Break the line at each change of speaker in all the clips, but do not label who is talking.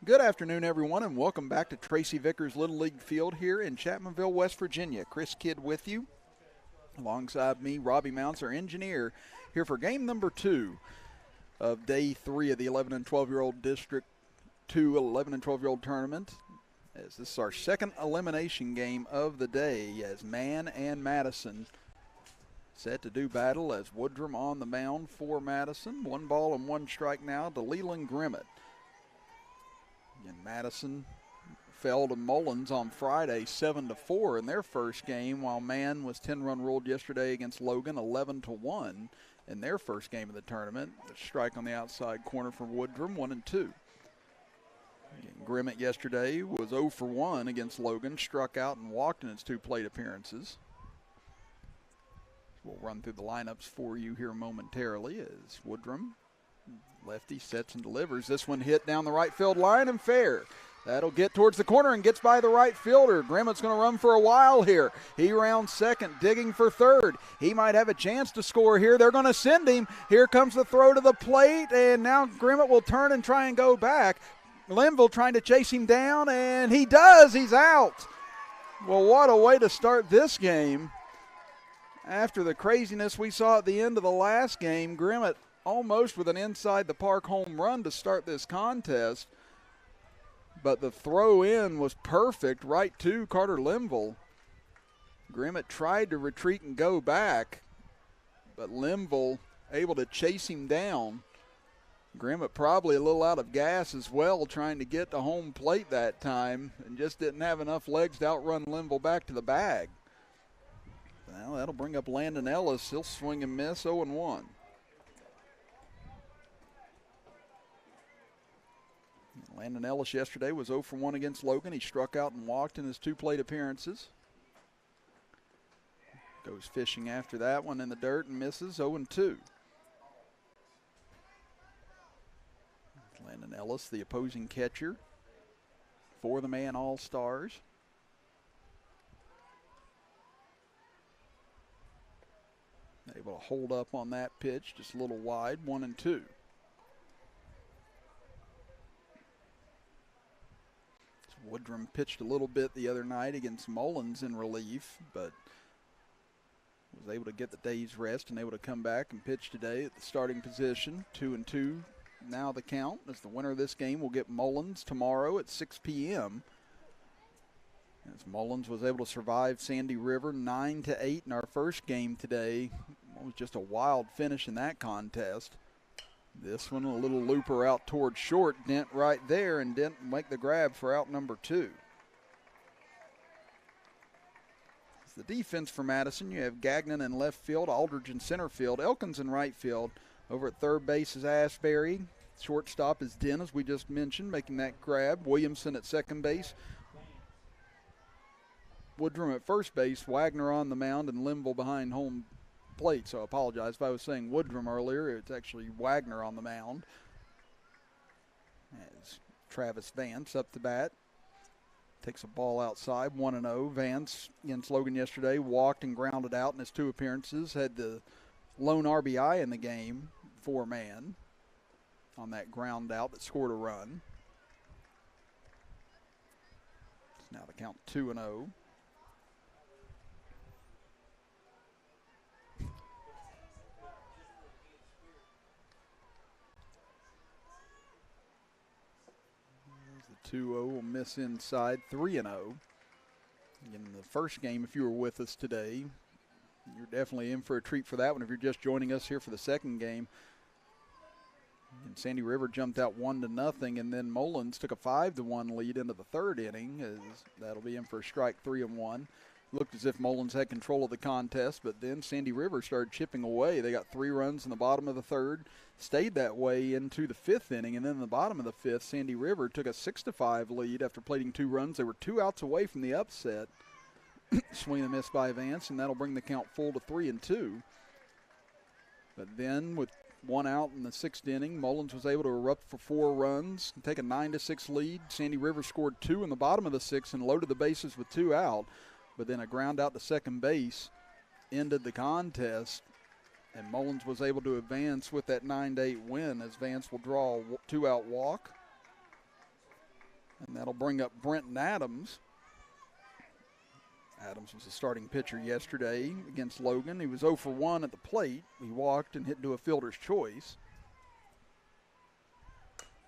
good afternoon, everyone, and welcome back to Tracy Vickers Little League Field here in Chapmanville, West Virginia. Chris Kidd with you, alongside me, Robbie Mounts, our engineer, here for game number 2 of day 3 of the 11 and 12-year-old District 2 11 and 12-year-old tournament. As this is our second elimination game of the day, as Man and Madison set to do battle as Woodrum on the mound for Madison. 1 ball and 1 strike now to Leland Grimmett. And Madison fell to Mullins on Friday 7-4 in their first game, while Man was 10-run ruled yesterday against Logan 11-1 in their first game of the tournament. The strike on the outside corner for Woodrum, 1-2. Grimmett yesterday was 0-1 against Logan, struck out and walked in his 2 plate appearances. We'll run through the lineups for you here momentarily as Woodrum, lefty, sets and delivers. This one hit down the right field line and fair. That'll get towards the corner and gets by the right fielder. Grimmett's going to run for a while here. He rounds second, digging for third. He might have a chance to score here. They're going to send him. Here comes the throw to the plate, and now Grimmett will turn and try and go back. Linville trying to chase him down, and he does. He's out. Well, what a way to start this game. After the craziness we saw at the end of the last game, Grimmett almost with an inside the park home run to start this contest. But the throw in was perfect right to Carter Linville. Grimmett tried to retreat and go back, but Linville able to chase him down. Grimmett probably a little out of gas as well, trying to get to home plate that time, and just didn't have enough legs to outrun Linville back to the bag. Well, that'll bring up Landon Ellis. He'll swing and miss, 0-1. Landon Ellis yesterday was 0-1 against Logan. He struck out and walked in his 2 plate appearances. Goes fishing after that one in the dirt and misses, 0-2. Landon Ellis, the opposing catcher for the Man All-Stars. Able to hold up on that pitch, just a little wide, 1-2. Woodrum pitched a little bit the other night against Mullins in relief, but was able to get the day's rest and able to come back and pitch today at the starting position. 2-2 now the count, as the winner of this game will get Mullins tomorrow at 6 p.m. As Mullins was able to survive Sandy River 9-8 in our first game today. It was just a wild finish in that contest. This one, a little looper out towards short, Dent right there, and Dent make the grab for out number 2. It's the defense for Madison. You have Gagnon in left field, Aldridge in center field, Elkins in right field. Over at third base is Ashbury. Shortstop is Dent, as we just mentioned, making that grab. Williamson at second base. Woodrum at first base, Wagner on the mound, and Linville behind home plate. So I apologize if I was saying Woodrum earlier. It's actually Wagner on the mound. As Travis Vance up to bat. Takes a ball outside, 1-0. Vance against Logan yesterday walked and grounded out in his 2 appearances. Had the lone RBI in the game for Man on that ground out that scored a run. It's now the count 2-0. The 2-0 will miss inside, 3-0. In the first game, if you were with us today, you're definitely in for a treat for that one if you're just joining us here for the second game. And Sandy River jumped out 1-0, and then Mullins took a 5-1 lead into the third inning. As that'll be in for a strike, 3-1. Looked as if Mullins had control of the contest, but then Sandy River started chipping away. They got 3 runs in the bottom of the third, stayed that way into the 5th inning, and then in the bottom of the 5th, Sandy River took a 6-5 lead after plating 2 runs. They were 2 outs away from the upset. Swing and miss by Vance, and that'll bring the count full to 3-2. But then with 1 out in the 6th inning, Mullins was able to erupt for 4 runs and take a 9-6 lead. Sandy River scored 2 in the bottom of the 6th and loaded the bases with 2 out. But then a ground out to second base ended the contest, and Mullins was able to advance with that 9-8 win, as Vance will draw a 2-out walk. And that'll bring up Brenton Adams. Adams was the starting pitcher yesterday against Logan. He was 0 for 1 at the plate. He walked and hit into a fielder's choice.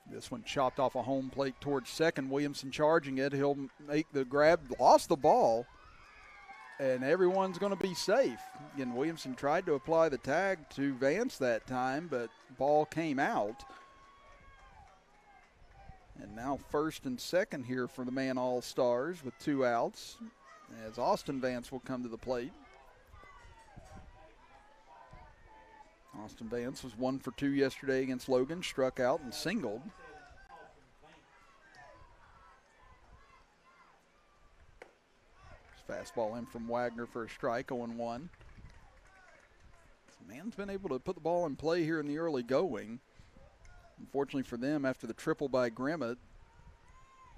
This one chopped off a home plate towards second. Williamson charging it. He'll make the grab, lost the ball, and everyone's going to be safe. Again, Williamson tried to apply the tag to Vance that time, but ball came out. And now first and second here for the Man All-Stars with 2 outs, as Austin Vance will come to the plate. Austin Vance was 1 for 2 yesterday against Logan, struck out and singled. Fastball in from Wagner for a strike, 0-1. Man's been able to put the ball in play here in the early going. Unfortunately for them, after the triple by Grimmett,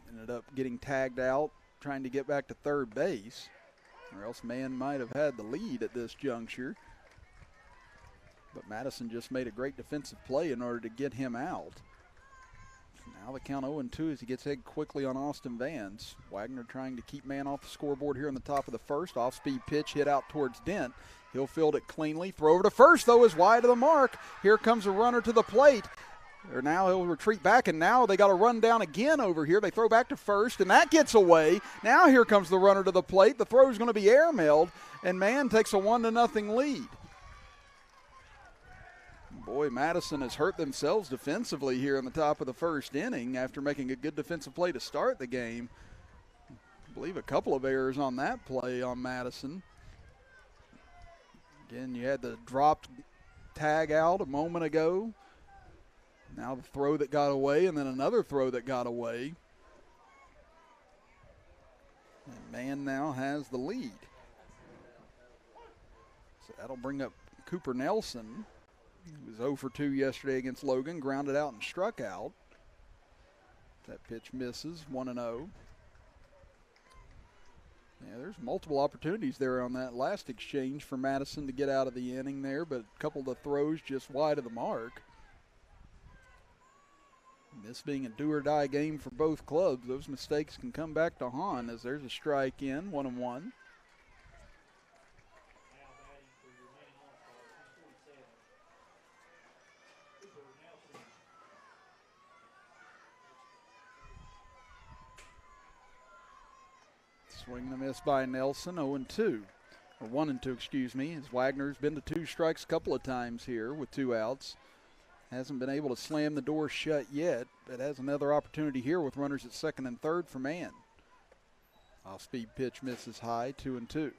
ended up getting tagged out, trying to get back to third base, or else Man might have had the lead at this juncture. But Madison just made a great defensive play in order to get him out. Now the count 0-2 as he gets hit quickly on Austin Vance. Wagner trying to keep Man off the scoreboard here in the top of the first. Off-speed pitch hit out towards Dent. He'll field it cleanly. Throw over to first, though, is wide of the mark. Here comes a runner to the plate. Or now he'll retreat back, and now they got to run down again over here. They throw back to first, and that gets away. Now here comes the runner to the plate. The throw is going to be airmailed, and Man takes a 1-0 lead. Boy, Madison has hurt themselves defensively here in the top of the first inning after making a good defensive play to start the game. I believe a couple of errors on that play on Madison. Again, you had the dropped tag out a moment ago. Now the throw that got away, and then another throw that got away. And Man now has the lead. So that'll bring up Cooper Nelson. He was 0 for 2 yesterday against Logan, grounded out and struck out. That pitch misses, 1-0. Yeah, there's multiple opportunities there on that last exchange for Madison to get out of the inning there, but a couple of the throws just wide of the mark. This being a do-or-die game for both clubs, those mistakes can come back to haunt as there's a strike in, 1-1. Swing and a miss by Nelson, 0-2. Or 1-2, excuse me, as Wagner's been to 2 strikes a couple of times here with 2 outs. Hasn't been able to slam the door shut yet, but has another opportunity here with runners at second and third for Man. Off-speed pitch misses high, 2-2.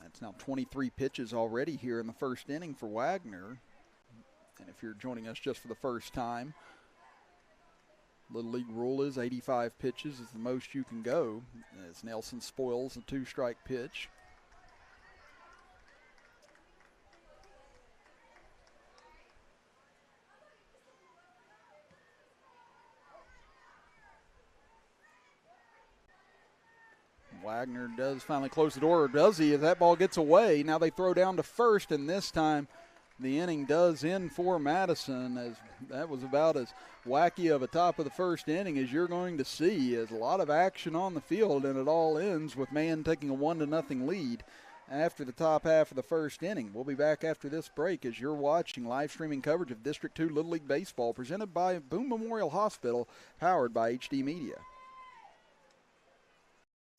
That's now 23 pitches already here in the first inning for Wagner. And if you're joining us just for the first time, Little League rule is 85 pitches is the most you can go, as Nelson spoils a 2-strike pitch. Wagner does finally close the door, or does he? As that ball gets away, now they throw down to first, and this time the inning does end for Madison, as that was about as wacky of a top of the first inning as you're going to see. As a lot of action on the field, and it all ends with Man taking a 1-0 lead after the top half of the first inning. We'll be back after this break as you're watching live streaming coverage of District 2 Little League Baseball presented by Boone Memorial Hospital, powered by HD Media.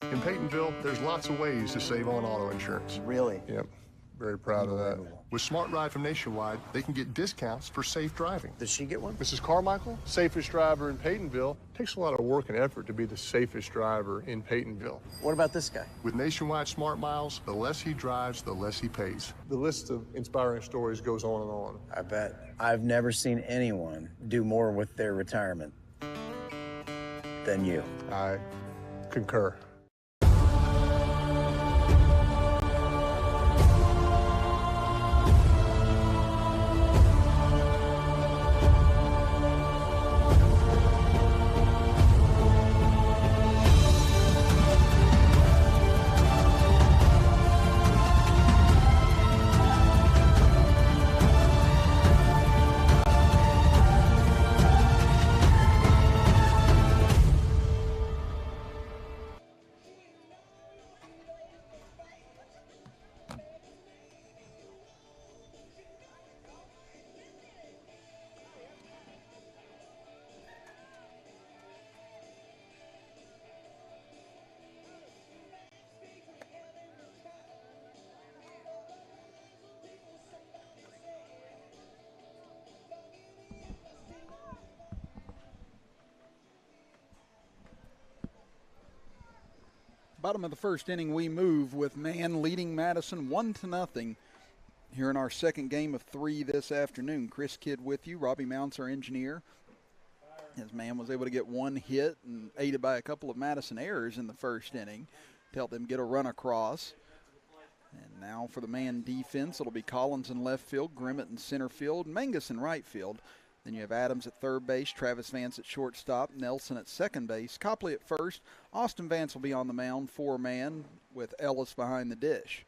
In Peytonville, there's lots of ways to save on auto insurance.
Really?
Yep. Very proud of that. With Smart Ride from Nationwide, they can get discounts for safe driving.
Does she get one?
Mrs. Carmichael, safest driver in Peytonville. Takes a lot of work and effort to be the safest driver in Peytonville.
What about this guy?
With Nationwide Smart Miles, the less he drives, the less he pays. The list of inspiring stories goes on and on.
I bet. I've never seen anyone do more with their retirement than you.
I concur.
Bottom of the first inning, we move with Man leading Madison 1-0 here in our second game of 3 this afternoon. Chris Kidd with you. Robbie Mounts, our engineer. As Man was able to get 1 hit and aided by a couple of Madison errors in the first inning to help them get a run across. And now for the Man defense, it'll be Collins in left field, Grimmett in center field, Mangus in right field. Then you have Adams at third base, Travis Vance at shortstop, Nelson at second base, Copley at first. Austin Vance will be on the mound, 4-man, with Ellis behind the dish.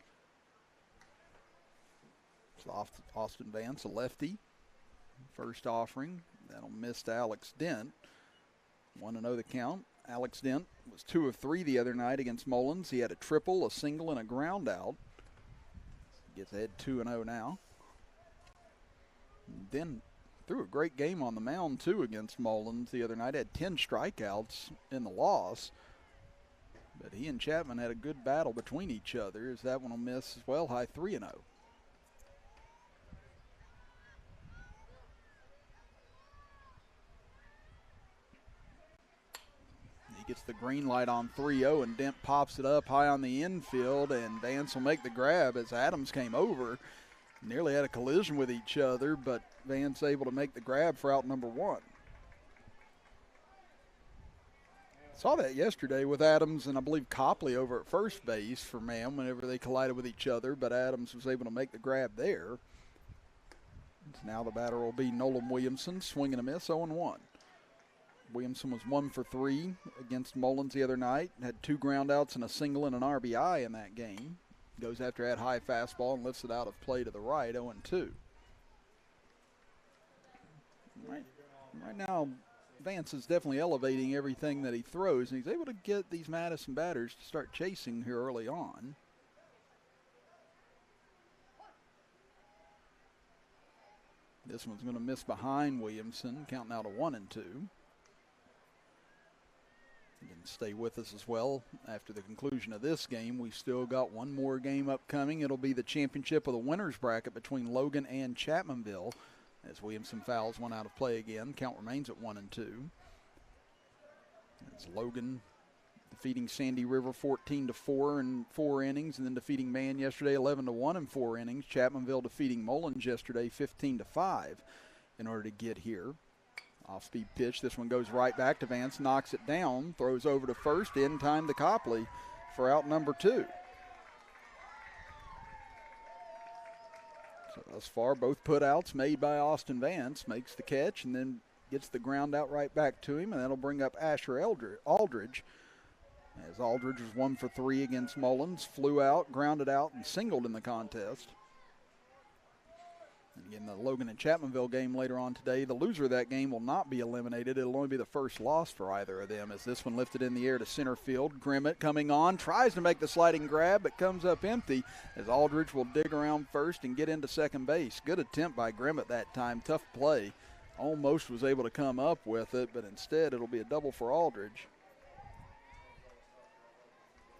So Austin Vance, a lefty. First offering, that'll miss to Alex Dent. 1-0 the count. Alex Dent was 2 of 3 the other night against Mullins. He had a triple, a single, and a ground out. Gets ahead 2-0 now. Then threw a great game on the mound, too, against Mullins the other night. Had 10 strikeouts in the loss. But he and Chapman had a good battle between each other, as that one will miss as well, high 3-0. He gets the green light on 3-0, and Dent pops it up high on the infield, and Vance will make the grab as Adams came over. Nearly had a collision with each other, but Vance able to make the grab for out number 1. Saw that yesterday with Adams and I believe Copley over at first base for Man whenever they collided with each other, but Adams was able to make the grab there. So now the batter will be Nolan Williamson, swing and a miss, 0-1. Williamson was 1 for 3 against Mullins the other night. Had 2 groundouts and a single and an RBI in that game. Goes after that high fastball and lifts it out of play to the right, 0-2. Right now, Vance is definitely elevating everything that he throws, and he's able to get these Madison batters to start chasing here early on. This one's going to miss behind Williamson, counting out a 1-2. You can stay with us as well after the conclusion of this game. We've still got one more game upcoming. It'll be the championship of the winners bracket between Logan and Chapmanville, as Williamson fouls one out of play again. Count remains at 1-2. As Logan defeating Sandy River 14-4 in 4 innings, and then defeating Man yesterday 11-1 in 4 innings. Chapmanville defeating Mullins yesterday 15-5 in order to get here. Off-speed pitch. This one goes right back to Vance, knocks it down, throws over to first, in time to Copley for out number 2. So thus far, both putouts made by Austin Vance. Makes the catch and then gets the ground out right back to him, and that'll bring up Asher Aldridge. As Aldridge was 1 for 3 against Mullins, flew out, grounded out, and singled in the contest. And again, the Logan and Chapmanville game later on today, the loser of that game will not be eliminated. It'll only be the first loss for either of them, as this one lifted in the air to center field. Grimmett coming on, tries to make the sliding grab, but comes up empty, as Aldridge will dig around first and get into second base. Good attempt by Grimmett that time, tough play. Almost was able to come up with it, but instead it'll be a double for Aldridge.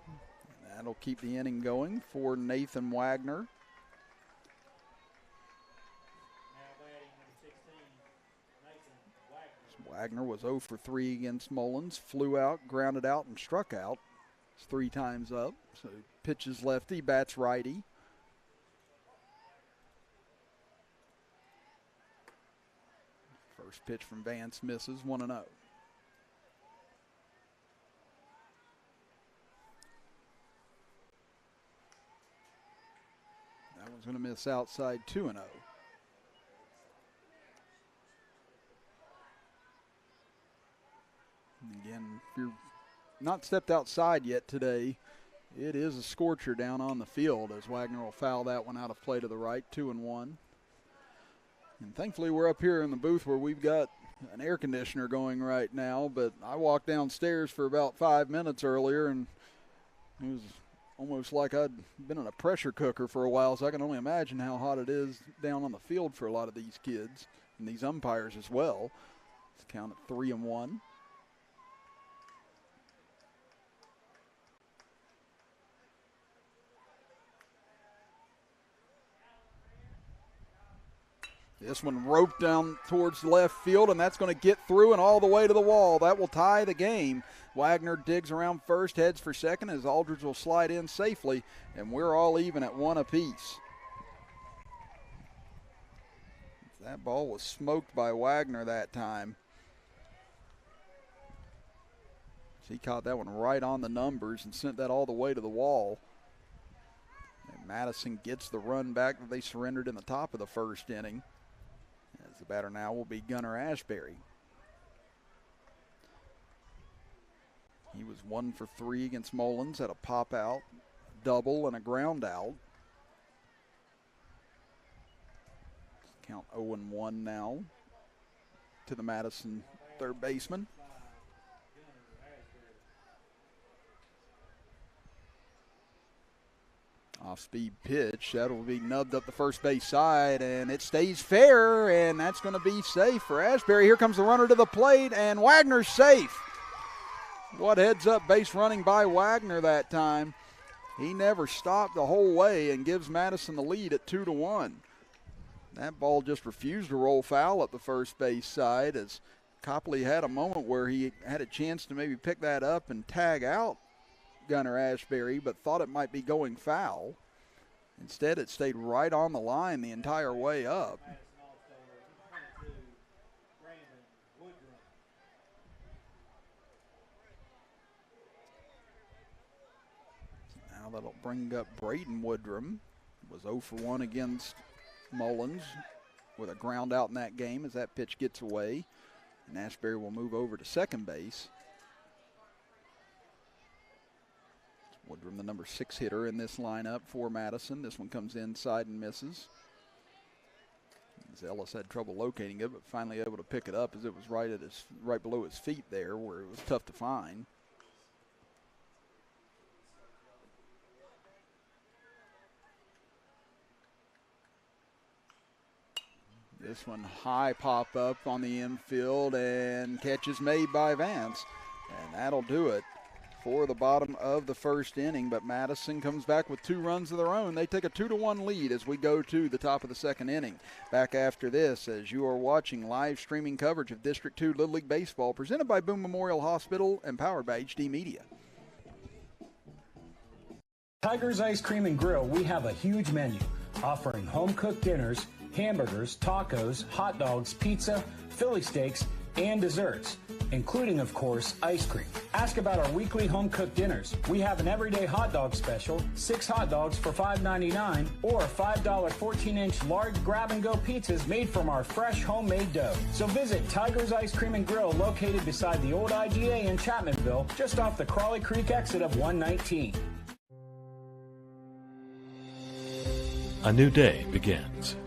And that'll keep the inning going for Nathan Wagner. Wagner was 0 for 3 against Mullins, flew out, grounded out, and struck out. It's 3 times up. So pitches lefty, bats righty. First pitch from Vance misses, 1-0. That one's going to miss outside, 2-0. Again, if you're not stepped outside yet today, it is a scorcher down on the field, as Wagner will foul that one out of play to the right, 2-1. And thankfully we're up here in the booth where we've got an air conditioner going right now, but I walked downstairs for about 5 minutes earlier, and it was almost like I'd been in a pressure cooker for a while, so I can only imagine how hot it is down on the field for a lot of these kids and these umpires as well. Let's count at 3-1. This one roped down towards the left field, and that's going to get through and all the way to the wall. That will tie the game. Wagner digs around first, heads for second as Aldridge will slide in safely, and we're all even at one apiece. That ball was smoked by Wagner that time. He caught that one right on the numbers and sent that all the way to the wall. And Madison gets the run back that they surrendered in the top of the first inning. As the batter now will be Gunnar Ashbury. He was 1 for 3 against Mullins, had a pop out, double, and a ground out. Count 0-1 now to the Madison third baseman. Off-speed pitch, that will be nubbed up the first base side, and it stays fair, and that's going to be safe for Ashbury. Here comes the runner to the plate, and Wagner's safe. What heads-up base running by Wagner that time. He never stopped the whole way and gives Madison the lead at 2-1. That ball just refused to roll foul up the first base side as Copley had a moment where he had a chance to maybe pick that up and tag out Gunnar Ashbury, but thought it might be going foul. Instead, it stayed right on the line the entire way up. Now that'll bring up Braden Woodrum. Was 0 for 1 against Mullins with a ground out in that game as that pitch gets away. And Ashbury will move over to second base. Woodrum, the number 6 hitter in this lineup for Madison. This one comes inside and misses. As Ellis had trouble locating it, but finally able to pick it up as it was right below his feet there, where it was tough to find. This one high pop up on the infield, and catch is made by Vance, and that'll do it for the bottom of the first inning. But Madison comes back with 2 runs of their own. They take a 2-1 lead as we go to the top of the second inning. Back after this, as you are watching live streaming coverage of District 2 Little League Baseball presented by Boone Memorial Hospital and powered by HD Media.
Tiger's Ice Cream and Grill, we have a huge menu offering home-cooked dinners, hamburgers, tacos, hot dogs, pizza, Philly steaks, and desserts, including, of course, ice cream. Ask about our weekly home-cooked dinners. We have an everyday hot dog special, 6 hot dogs for $5.99, or $5 14-inch large grab-and-go pizzas made from our fresh homemade dough. So visit Tiger's Ice Cream and Grill, located beside the old IGA in Chapmanville, just off the Crawley Creek exit of 119.
A new day begins,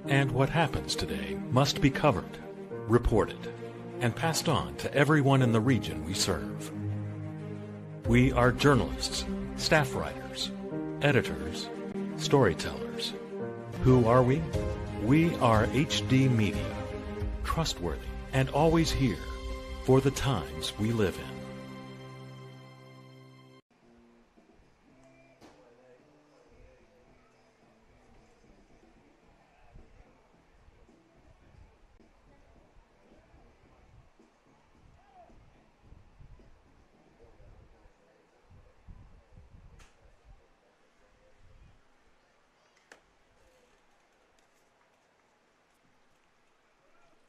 and what happens today must be covered, reported, and passed on to everyone in the region we serve. We are journalists, staff writers, editors, storytellers. Who are we? We are HD Media, trustworthy and always here for the times we live in.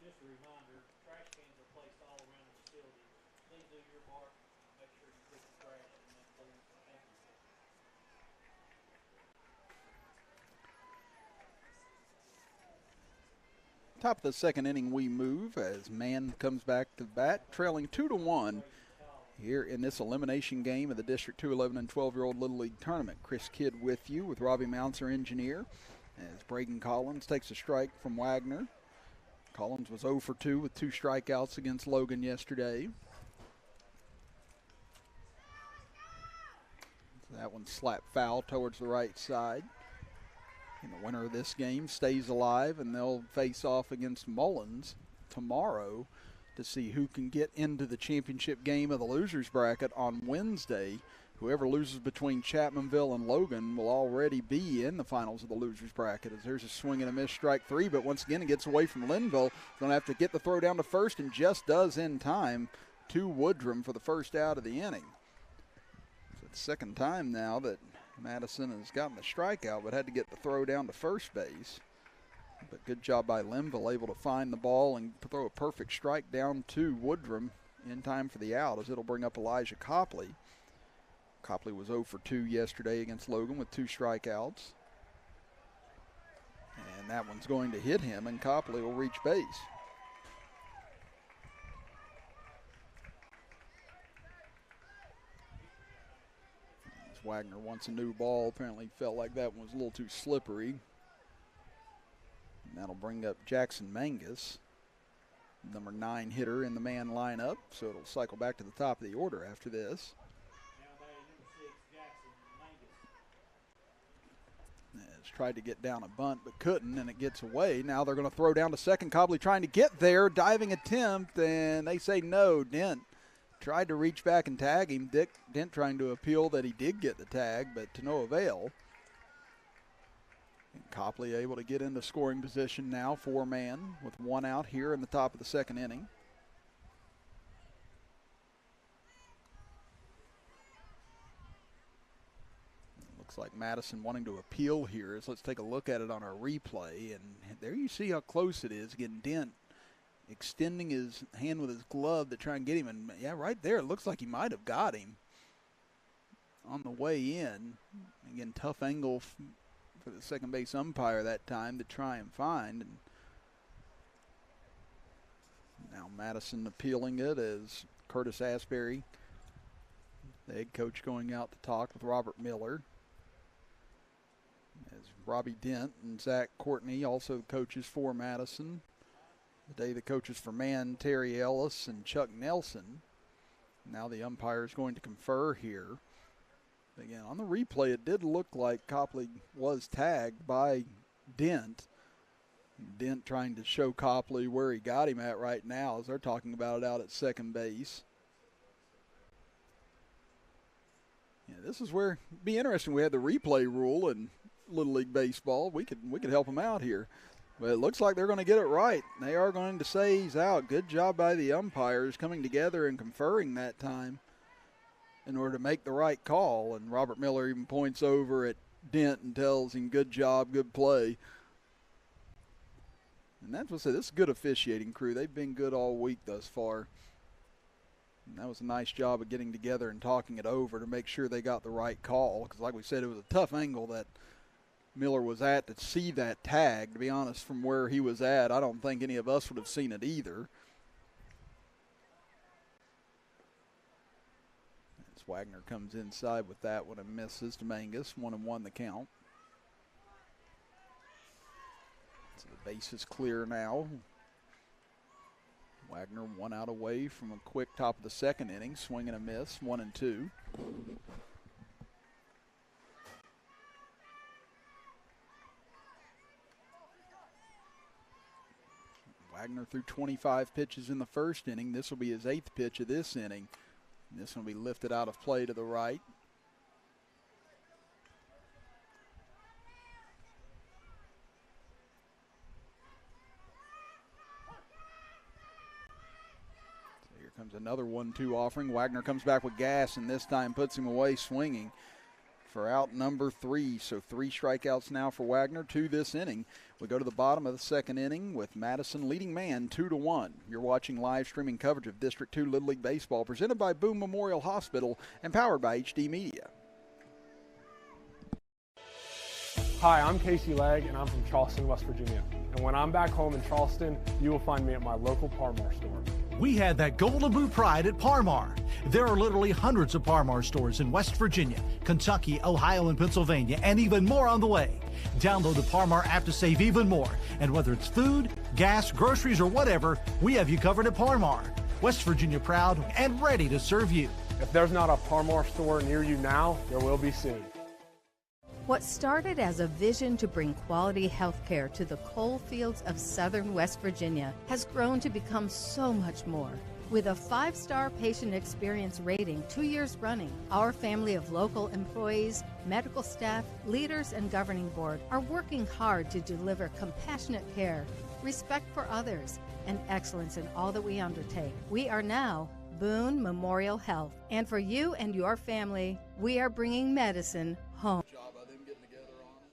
Just a reminder, trash cans are placed all around the facility. Please do your part. Make sure you pick the trash and then please. Thank you.
Top of the second inning we move as Mann comes back to bat, trailing 2-1 here in this elimination game of the District 2 11 and 12-year-old Little League Tournament. Chris Kidd with you with Robbie Mounts, our engineer, as Braden Collins takes a strike from Wagner. Collins was 0 for 2 with 2 strikeouts against Logan yesterday. That one slapped foul towards the right side. And the winner of this game stays alive, and they'll face off against Mullins tomorrow to see who can get into the championship game of the losers bracket on Wednesday. whoever loses between Chapmanville and Logan will already be in the finals of the losers bracket, as there's a swing and a miss, strike three, but once again it gets away from Linville. Going to have to get the throw down to first, and just does in time to Woodrum for the first out of the inning. So it's the second time now that Madison has gotten the strikeout, but had to get the throw down to first base. But good job by Linville, able to find the ball and throw a perfect strike down to Woodrum in time for the out, as it'll bring up Elijah Copley. Copley was 0 for 2 yesterday against Logan with 2 strikeouts. And that one's going to hit him, and Copley will reach base. As Wagner wants a new ball, apparently felt like that one was a little too slippery. And that'll bring up Jackson Mangus, number 9 hitter in the man lineup, so it'll cycle back to the top of the order after this. Has tried to get down a bunt but couldn't, and it gets away. Now they're going to throw down to second. Copley trying to get there, diving attempt, and they say no. Dent tried to reach back and tag him. Dent trying to appeal that he did get the tag, but to no avail. And Copley able to get into scoring position now, 4-man, with 1 out here in the top of the second inning. Looks like Madison wanting to appeal here. So let's take a look at it on our replay. And there you see how close it is. Again, Dent extending his hand with his glove to try and get him. And yeah, right there, it looks like he might have got him on the way in. Again, tough angle for the second base umpire that time to try and find. And now Madison appealing it as Curtis Ashbury, the head coach, going out to talk with Robert Miller. As Robbie Dent and Zach Courtney, also coaches for Madison. Today the coaches for Man, Terry Ellis and Chuck Nelson. Now the umpire is going to confer here. Again, on the replay, it did look like Copley was tagged by Dent. Dent trying to show Copley where he got him at right now, as they're talking about it out at second base. Yeah, this is where it'd be interesting. We had the replay rule in Little League Baseball. We could help them out here. But it looks like they're going to get it right. They are going to say he's out. Good job by the umpires coming together and conferring that time in order to make the right call. And Robert Miller even points over at Dent and tells him, good job, good play. And that's what I said, this is a good officiating crew. They've been good all week thus far. And that was a nice job of getting together and talking it over to make sure they got the right call. Because like we said, it was a tough angle that Miller was at to see that tag. To be honest, from where he was at, I don't think any of us would have seen it either. Wagner comes inside with that one and misses to Mangus. 1-1 the count. So the base is clear now. Wagner 1 out away from a quick top of the second inning. Swing and a miss, 1-2. Wagner threw 25 pitches in the first inning. This will be his 8th pitch of this inning. This one will be lifted out of play to the right. So here comes another 1-2 offering. Wagner comes back with gas and this time puts him away swinging for out number 3. So 3 strikeouts now for Wagner, 2 this inning. We go to the bottom of the second inning with Madison leading man 2-1. You're watching live streaming coverage of District 2 Little League Baseball presented by BOONE Memorial Hospital and powered by HD Media.
Hi, I'm Casey Legg and I'm from Charleston, West Virginia. And when I'm back home in Charleston, you will find me at my local Parmar store.
We had that Golden Boot pride at Parmar. There are literally hundreds of Parmar stores in West Virginia, Kentucky, Ohio, and Pennsylvania, and even more on the way. Download the Parmar app to save even more. And whether it's food, gas, groceries, or whatever, we have you covered at Parmar. West Virginia proud and ready to serve you.
If there's not a Parmar store near you now, there will be soon.
What started as a vision to bring quality health care to the coal fields of southern West Virginia has grown to become so much more. With a 5-star patient experience rating 2 years running, our family of local employees, medical staff, leaders, and governing board are working hard to deliver compassionate care, respect for others, and excellence in all that we undertake. We are now BOONE Memorial Health. And for you and your family, we are bringing medicine home.
Job of them getting together on it.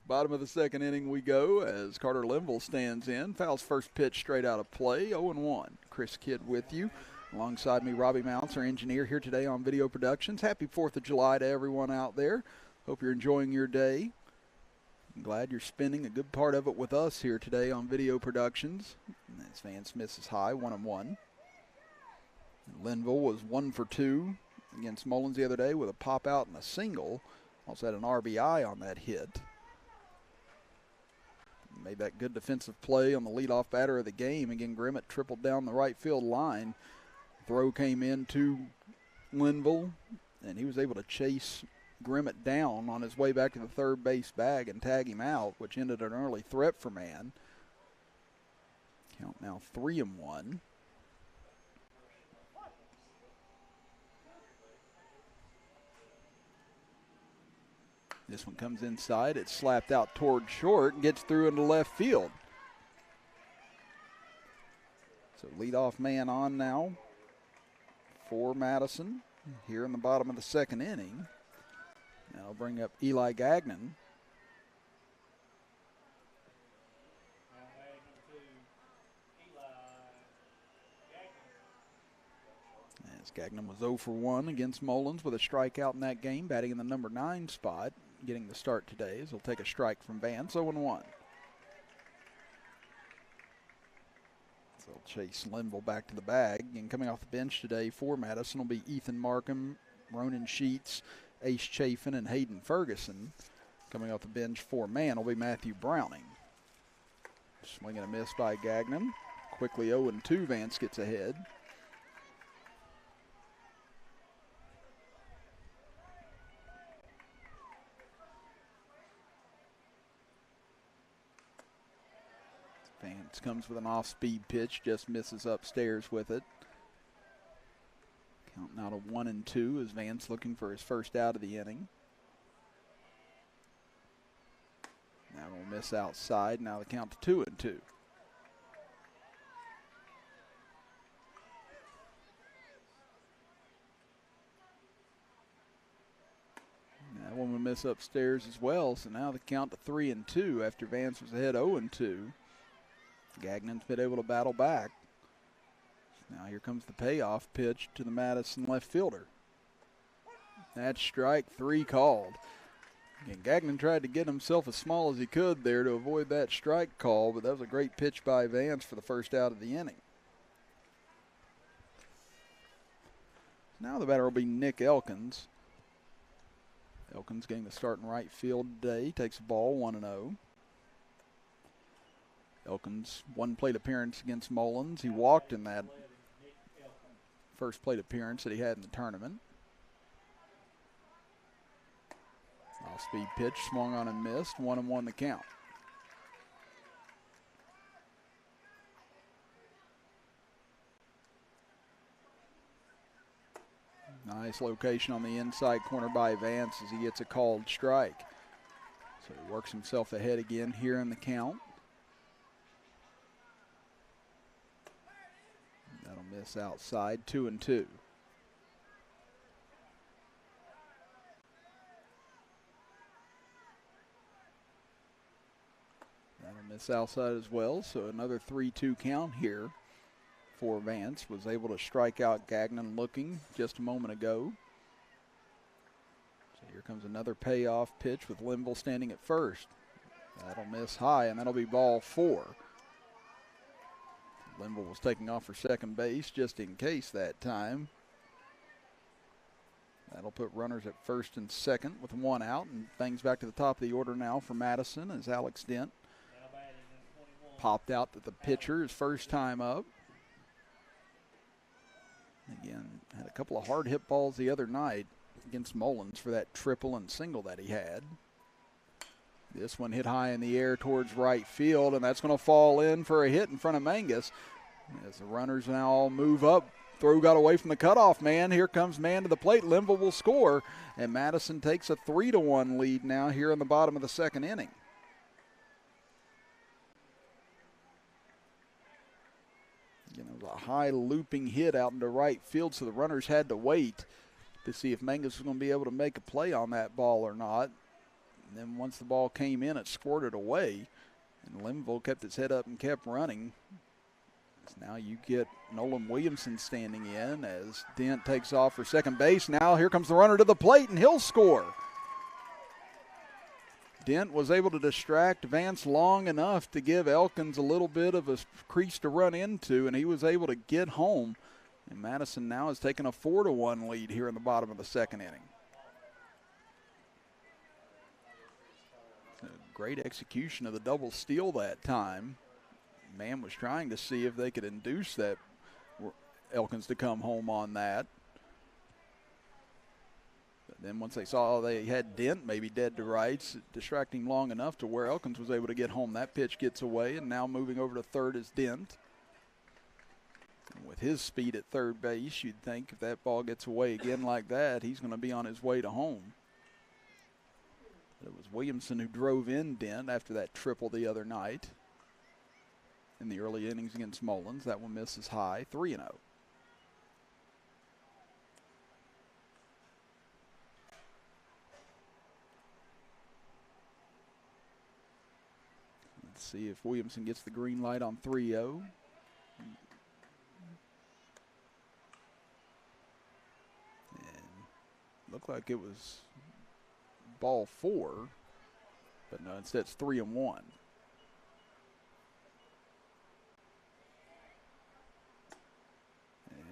Bottom of the second inning we go as Carter Linville stands in. Fouls first pitch straight out of play, 0-1. Chris Kidd with you. Alongside me, Robbie Mounts, our engineer here today on Video Productions. Happy 4th of July to everyone out there. Hope you're enjoying your day. I'm glad you're spending a good part of it with us here today on Video Productions. As Vance misses high, 1-1. Linville was 1 for 2 against Mullins the other day with a pop out and a single. Also had an RBI on that hit. Made that good defensive play on the leadoff batter of the game. Again, Grimmett tripled down the right field line. Throw came in to Linville, and he was able to chase Grimmett down on his way back to the third base bag and tag him out, which ended an early threat for man. Count now 3-1. This one comes inside. It's slapped out toward short and gets through into left field. So leadoff man on now for Madison here in the bottom of the second inning. That'll bring up Eli Gagnon. As Gagnon was 0 for 1 against Mullins with a strikeout in that game, batting in the number 9 spot. Getting the start today as he'll take a strike from Vance, 0-1. So he'll chase Linville back to the bag. And coming off the bench today for Madison will be Ethan Markham, Ronan Sheets, Ace Chafin, and Hayden Ferguson. Coming off the bench for man will be Matthew Browning. Swing and a miss by Gagnon. Quickly 0-2, Vance gets ahead. Vance comes with an off-speed pitch, just misses upstairs with it. Count now to 1-2 as Vance looking for his first out of the inning. Now we'll miss outside. Now the count to 2-2. That one will miss upstairs as well. So now the count to 3-2 after Vance was ahead 0-2. Gagnon's been able to battle back. Now here comes the payoff pitch to the Madison left fielder. That's strike 3 called. Again, Gagnon tried to get himself as small as he could there to avoid that strike call, but that was a great pitch by Vance for the first out of the inning. Now the batter will be Nick Elkins. Elkins getting the start in right field today. Takes the ball 1-0. Elkins, one plate appearance against Mullins. He walked in that first plate appearance that he had in the tournament. Off-speed pitch, swung on and missed. 1-1 the count. Nice location on the inside corner by Vance as he gets a called strike. So he works himself ahead again here in the count. That'll miss outside, 2-2. That'll miss outside as well, so another 3-2 count here for Vance. Was able to strike out Gagnon looking just a moment ago. So here comes another payoff pitch with Linville standing at first. That'll miss high, and that'll be ball 4. Linville was taking off for second base just in case that time. That'll put runners at first and second with one out, and things back to the top of the order now for Madison as Alex Dent popped out to the pitcher his first time up. Again, had a couple of hard hit balls the other night against Mullins for that triple and single that he had. This one hit high in the air towards right field, and that's going to fall in for a hit in front of Mangus. As the runners now all move up, throw got away from the cutoff man. Here comes man to the plate. Linville will score, and Madison takes a 3-1 lead now here in the bottom of the second inning. Again, it was a high looping hit out into right field, so the runners had to wait to see if Mangus was going to be able to make a play on that ball or not. And then once the ball came in, it squirted away, and Linville kept its head up and kept running. So now you get Nolan Williamson standing in as Dent takes off for second base. Now here comes the runner to the plate, and he'll score. Dent was able to distract Vance long enough to give Elkins a little bit of a crease to run into, and he was able to get home. And Madison now has taken a 4-1 lead here in the bottom of the second inning. Great execution of the double steal that time. Man was trying to see if they could induce that Elkins to come home on that. But then once they saw they had Dent maybe dead to rights, distracting long enough to where Elkins was able to get home. That pitch gets away, and now moving over to third is Dent. And with his speed at third base, you'd think if that ball gets away again like that, he's going to be on his way to home. It was Williamson who drove in Dent after that triple the other night in the early innings against Mullins. That one misses high, 3-0. Let's see if Williamson gets the green light on 3-0. And looked like it was ball 4, but no, instead it's 3-1.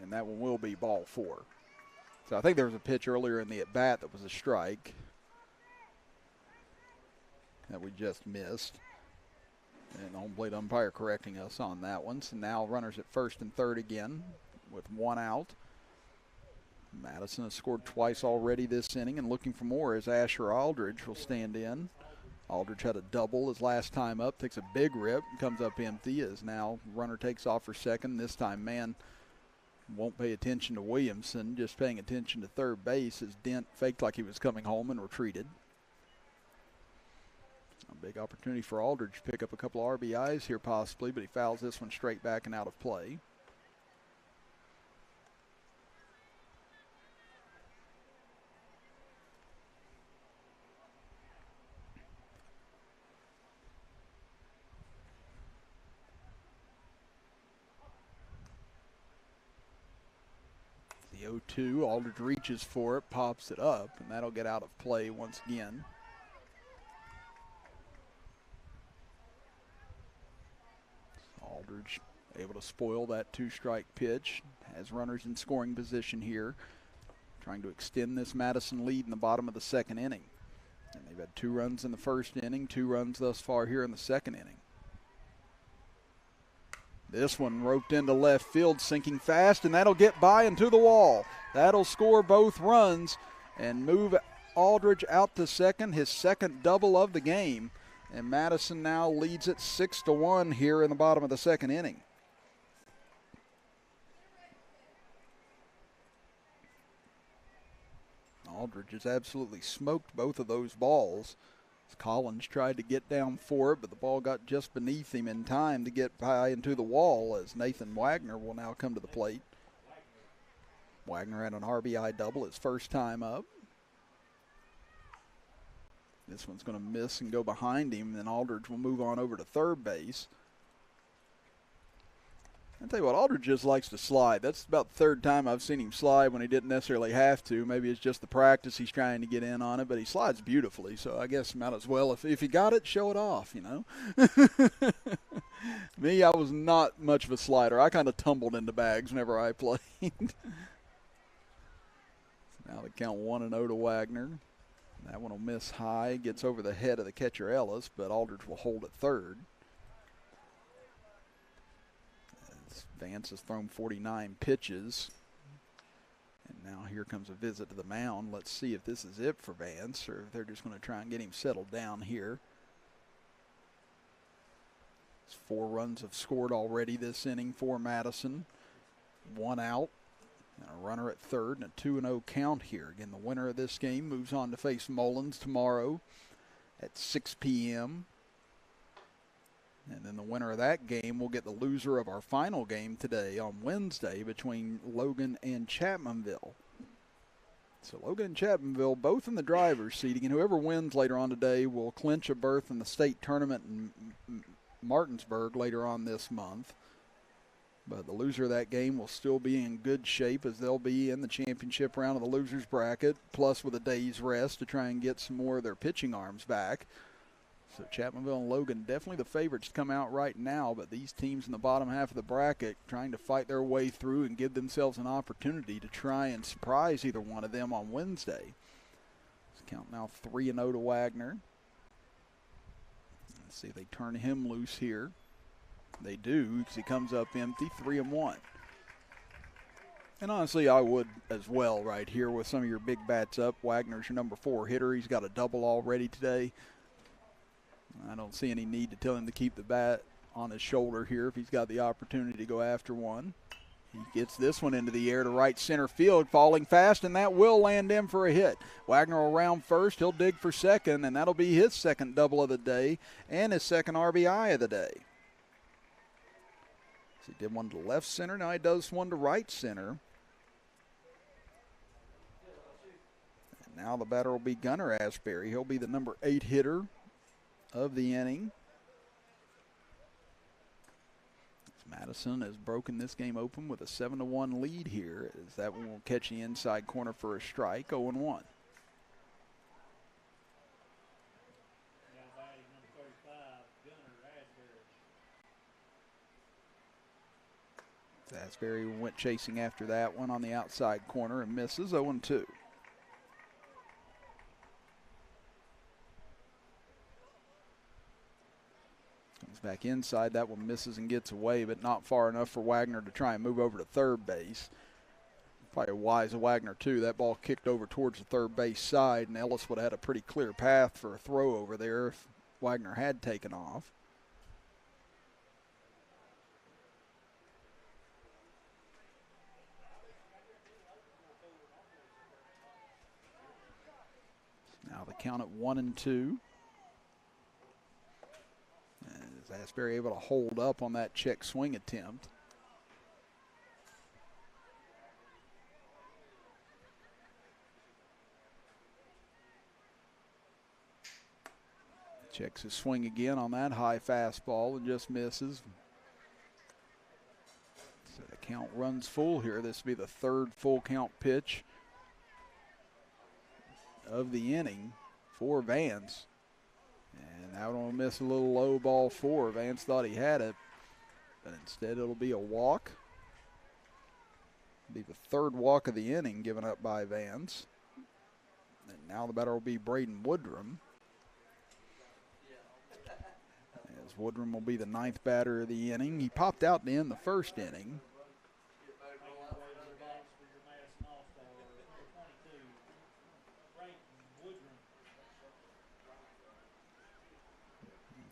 And that one will be ball 4. So I think there was a pitch earlier in the at-bat that was a strike that we just missed. And the home plate umpire correcting us on that one. So now runners at first and third again with one out. Madison has scored twice already this inning and looking for more as Asher Aldridge will stand in. Aldridge had a double his last time up, takes a big rip, comes up empty as now runner takes off for second. This time man won't pay attention to Williamson, just paying attention to third base as Dent faked like he was coming home and retreated. A big opportunity for Aldridge to pick up a couple RBIs here possibly, but he fouls this one straight back and out of play. The 0-2, Aldridge reaches for it, pops it up, and that'll get out of play once again. Aldridge able to spoil that two-strike pitch, has runners in scoring position here, trying to extend this Madison lead in the bottom of the second inning. And they've had 2 runs in the first inning, 2 runs thus far here in the second inning. This one roped into left field, sinking fast, and that'll get by and to the wall. That'll score both runs and move Aldridge out to second, his second double of the game. And Madison now leads it 6-1 here in the bottom of the second inning. Aldridge has absolutely smoked both of those balls. Collins tried to get down for it, but the ball got just beneath him in time to get by into the wall as Nathan Wagner will now come to the plate. Wagner had an RBI double his first time up. This one's going to miss and go behind him, and then Aldridge will move on over to third base. I'll tell you what, Aldridge just likes to slide. That's about the third time I've seen him slide when he didn't necessarily have to. Maybe it's just the practice he's trying to get in on it, but he slides beautifully. So I guess might as well, if you got it, show it off, you know. Me, I was not much of a slider. I kind of tumbled into bags whenever I played. Now they count 1-0 to Wagner. That one will miss high, gets over the head of the catcher Ellis, but Aldridge will hold at third. As Vance has thrown 49 pitches. And now here comes a visit to the mound. Let's see if this is it for Vance, or if they're just going to try and get him settled down here. 4 runs have scored already this inning for Madison. 1 out, and a runner at third, and a 2-0 count here. Again, the winner of this game moves on to face Mullins tomorrow at 6 p.m. And then the winner of that game will get the loser of our final game today on Wednesday between Logan and Chapmanville. So Logan and Chapmanville both in the driver's seating, and whoever wins later on today will clinch a berth in the state tournament in Martinsburg later on this month. But the loser of that game will still be in good shape, as they'll be in the championship round of the loser's bracket, plus with a day's rest to try and get some more of their pitching arms back. So Chapmanville and Logan definitely the favorites to come out right now, but these teams in the bottom half of the bracket trying to fight their way through and give themselves an opportunity to try and surprise either one of them on Wednesday. Let's count now 3-0 to Wagner. Let's see if they turn him loose here. They do, because he comes up empty, 3-1. And honestly, I would as well right here with some of your big bats up. Wagner's your number 4 hitter. He's got a double already today. I don't see any need to tell him to keep the bat on his shoulder here if he's got the opportunity to go after one. He gets this one into the air to right center field, falling fast, and that will land in for a hit. Wagner will round first. He'll dig for second, and that'll be his second double of the day and his second RBI of the day. So he did one to left center. Now he does one to right center. And now the batter will be Gunnar Ashbury. He'll be the number 8 hitter of the inning. Madison has broken this game open with a 7-1 lead here, as that one will catch the inside corner for a strike, 0-1.
Now batting number 35, Gunnar Ashbury.
Asbury went chasing after that one on the outside corner and misses, 0-2. Back inside, that one misses and gets away, but not far enough for Wagner to try and move over to third base. Probably wise of Wagner, too. That ball kicked over towards the third base side, and Ellis would have had a pretty clear path for a throw over there if Wagner had taken off. Now the count at 1-2. Asbury able to hold up on that check swing attempt. Checks his swing again on that high fastball and just misses. So the count runs full here. This will be the 3rd full count pitch of the inning for Vance. And that one will miss a little low ball 4. Vance thought he had it, but instead it'll be a walk. It'll be the 3rd walk of the inning given up by Vance. And now the batter will be Braden Woodrum. As Woodrum will be the 9th batter of the inning. He popped out to end the 1st inning.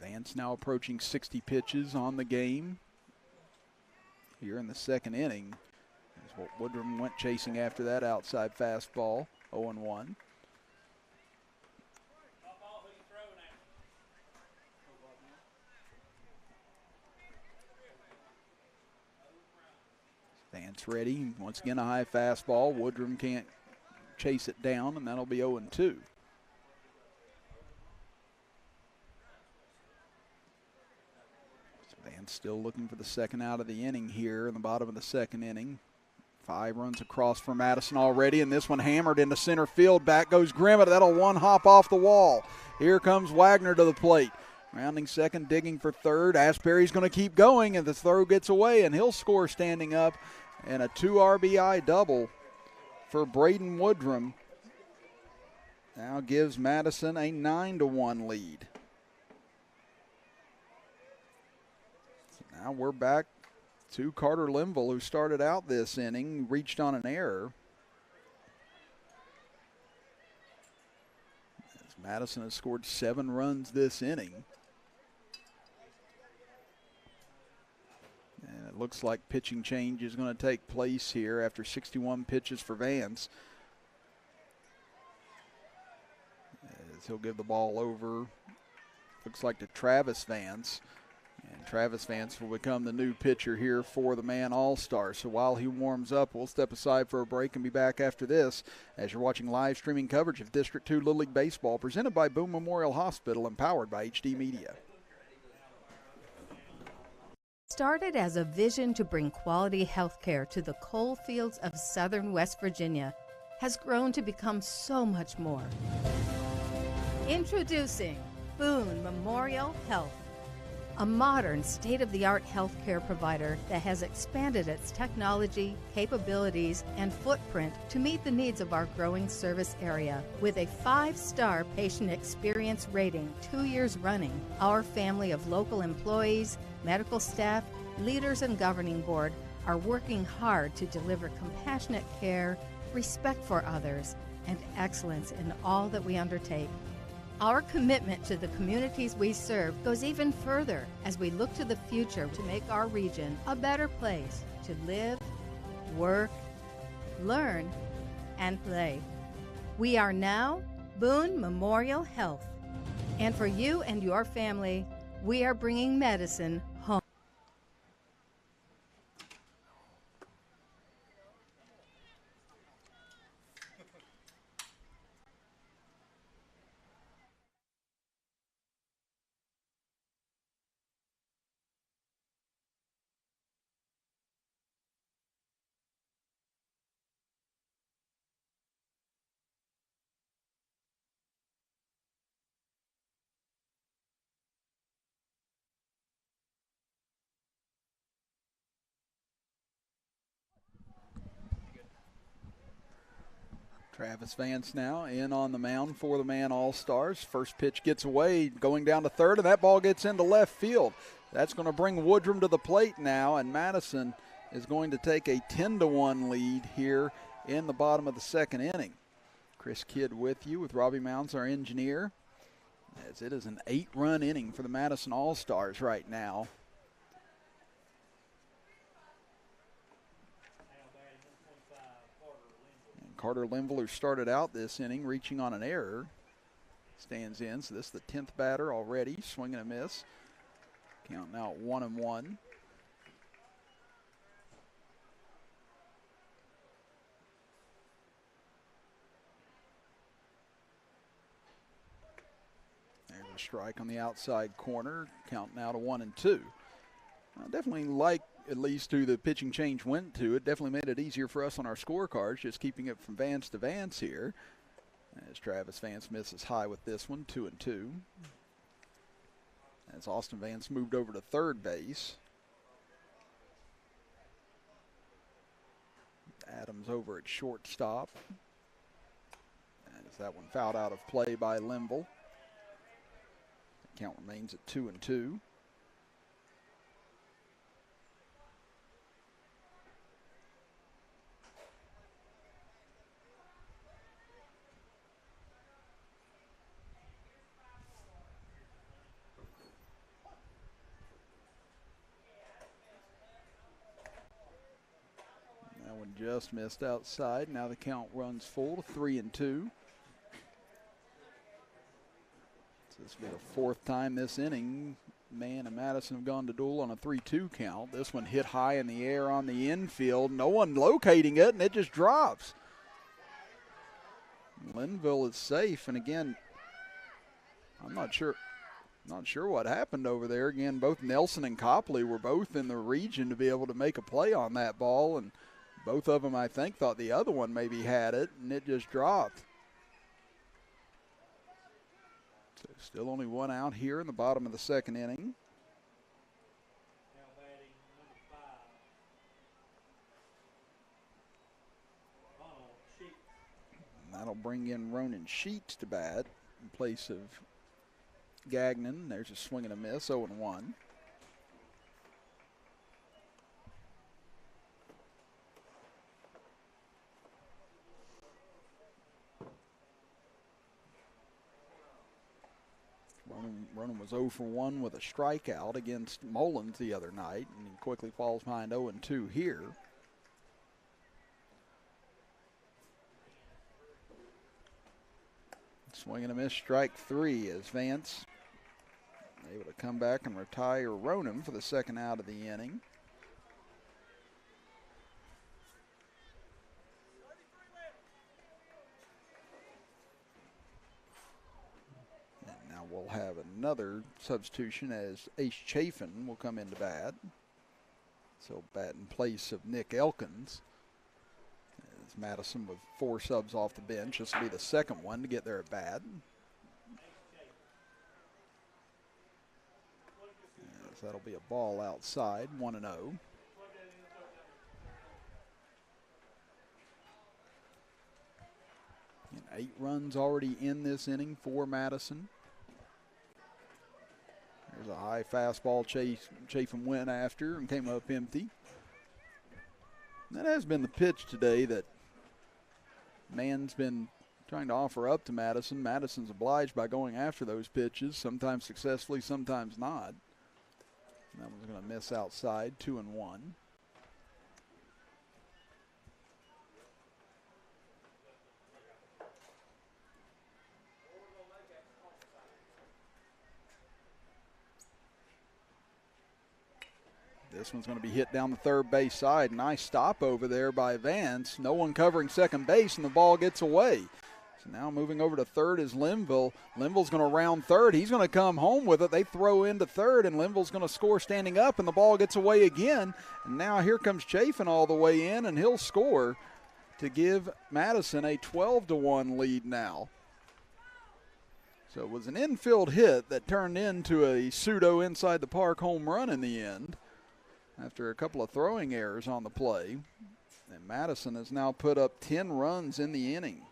Vance now approaching 60 pitches on the game here in the 2nd inning. As Woodrum went chasing after that outside fastball, 0-1. Vance ready. Once again, a high fastball. Woodrum can't chase it down, and that'll be 0-2. Vance still looking for the 2nd out of the inning here in the bottom of the 2nd inning. 5 runs across for Madison already, and this one hammered into center field. Back goes Grimmett. That'll one hop off the wall. Here comes Wagner to the plate. Rounding second, digging for third. Ashbury's going to keep going, and the throw gets away, and he'll score standing up. And a 2 RBI double for Braden Woodrum now gives Madison a 9-1 lead. So now we're back to Carter Linville, who started out this inning, reached on an error. As Madison has scored 7 runs this inning. And it looks like pitching change is going to take place here after 61 pitches for Vance. As he'll give the ball over, looks like to Travis Vance. And Travis Vance will become the new pitcher here for the Man All-Star. So while he warms up, we'll step aside for a break and be back after this as you're watching live streaming coverage of District 2 Little League Baseball presented by Boone Memorial Hospital and powered by HD Media.
Started as a vision to bring quality health care to the coal fields of southern West Virginia, has grown to become so much more. Introducing Boone Memorial Health, a modern state-of-the-art healthcare provider that has expanded its technology, capabilities, and footprint to meet the needs of our growing service area. With a 5-star patient experience rating 2 years running, our family of local employees, medical staff, leaders, and governing board are working hard to deliver compassionate care, respect for others, and excellence in all that we undertake. Our commitment to the communities we serve goes even further as we look to the future to make our region a better place to live, work, learn, and play. We are now Boone Memorial Health. And for you and your family, we are bringing medicine home.
Travis Vance now in on the mound for the Man All-Stars. First pitch gets away, going down to third, and that ball gets into left field. That's going to bring Woodrum to the plate now, and Madison is going to take a 10-1 lead here in the bottom of the second inning. Chris Kidd with you, with Robbie Mounds, our engineer, as it is an 8-run inning for the Madison All-Stars right now. Carter Linville, who started out this inning reaching on an error, stands in. So this is the 10th batter already, swinging a miss. Count now at 1-1. There's a strike on the outside corner. Count now to 1-2. I definitely like at least who the pitching change went to. It definitely made it easier for us on our scorecards, just keeping it from Vance to Vance here. As Travis Vance misses high with this one, 2-2. As Austin Vance moved over to third base. Adams over at shortstop. As that one fouled out of play by Linville. The count remains at 2-2. Just missed outside. Now the count runs full to 3-2. So this will be the fourth time this inning Man and Madison have gone to duel on a 3-2 count. This one hit high in the air on the infield. No one locating it, and it just drops. Linville is safe, and again, I'm not sure what happened over there. Again, both Nelson and Copley were both in the region to be able to make a play on that ball, and both of them, I think, thought the other one maybe had it, and it just dropped. So Still only one out here in the bottom of the second inning.
Now batting number 5. Sheets.
And that'll bring in Ronan Sheets to bat in place of Gagnon. There's a swing and a miss, 0-1. Ronan was 0 for 1 with a strikeout against Mullins the other night, and he quickly falls behind 0-2 here. Swing and a miss, strike 3 as Vance able to come back and retire Ronan for the second out of the inning. We'll have another substitution as Ace Chafin will come into bat. So bat in place of Nick Elkins. As Madison with 4 subs off the bench. This will be the second one to get there at bat. As that'll be a ball outside, 1-0. And 8 runs already in this inning for Madison. There's a high fastball Chafin went after and came up empty. That has been the pitch today that Mann's been trying to offer up to Madison. Madison's obliged by going after those pitches, sometimes successfully, sometimes not. And that one's going to miss outside, 2-1. This one's going to be hit down the third base side. Nice stop over there by Vance. No one covering second base, and the ball gets away. So now moving over to third is Linville. Linville's going to round third. He's going to come home with it. They throw into third, and Linville's going to score standing up, and the ball gets away again. And now here comes Chafin all the way in, and he'll score to give Madison a 12-1 lead now. So it was an infield hit that turned into a pseudo inside the park home run in the end, after a couple of throwing errors on the play. And Madison has now put up 10 runs in the inning.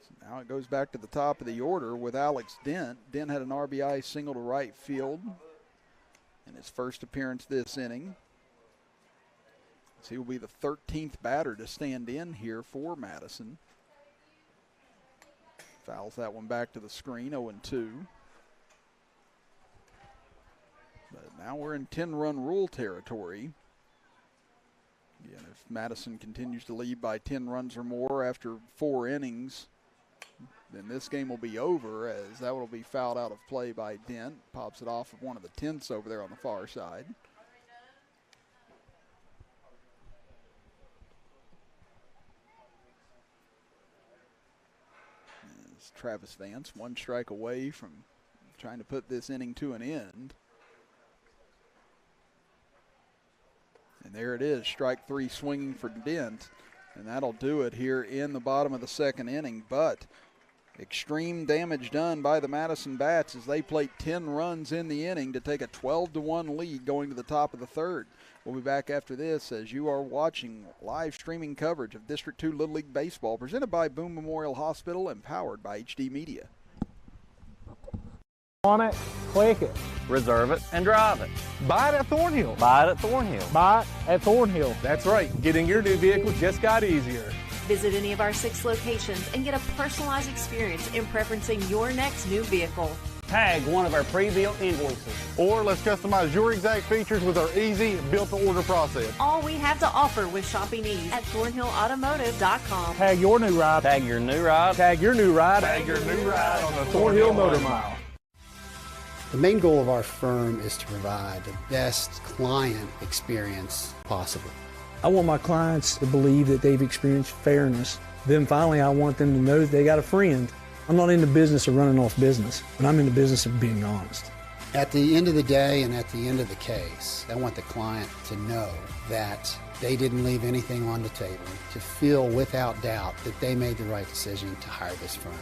So now it goes back to the top of the order with Alex Dent. Dent had an RBI single to right field in his first appearance this inning. So he will be the 13th batter to stand in here for Madison. Fouls that one back to the screen, 0-2. But now we're in 10-run rule territory. Again, if Madison continues to lead by 10 runs or more after 4 innings, then this game will be over, as that will be fouled out of play by Dent. Pops it off of one of the tents over there on the far side. Travis Vance, 1 strike away from trying to put this inning to an end. And there it is, strike 3 swinging for Dent. And that'll do it here in the bottom of the second inning. But extreme damage done by the Madison Bats as they plate 10 runs in the inning to take a 12-1 lead going to the top of the third. We'll be back after this as you are watching live streaming coverage of District 2 Little League Baseball presented by Boone Memorial Hospital and powered by HD Media.
On it, click it,
reserve it, and drive it.
Buy it at Thornhill.
Buy it at Thornhill.
Buy it at Thornhill. That's right. Getting your new vehicle just got easier.
Visit any of our 6 locations and get a personalized experience in preferencing your next new vehicle.
Tag one of our pre-built invoices.
Or let's customize your exact features with our easy built-to-order process.
All we have to offer with shopping ease at ThornhillAutomotive.com.
Tag your new ride.
Tag your new ride.
Tag your new ride.
Tag your new ride on the
Thornhill Motor Mile.
The main goal of our firm is to provide the best client experience possible.
I want my clients to believe that they've experienced fairness. Then finally, I want them to know that they got a friend. I'm not in the business of running off business, but I'm in the business of being honest.
At the end of the day and at the end of the case, I want the client to know that they didn't leave anything on the table, to feel without doubt that they made the right decision to hire this firm.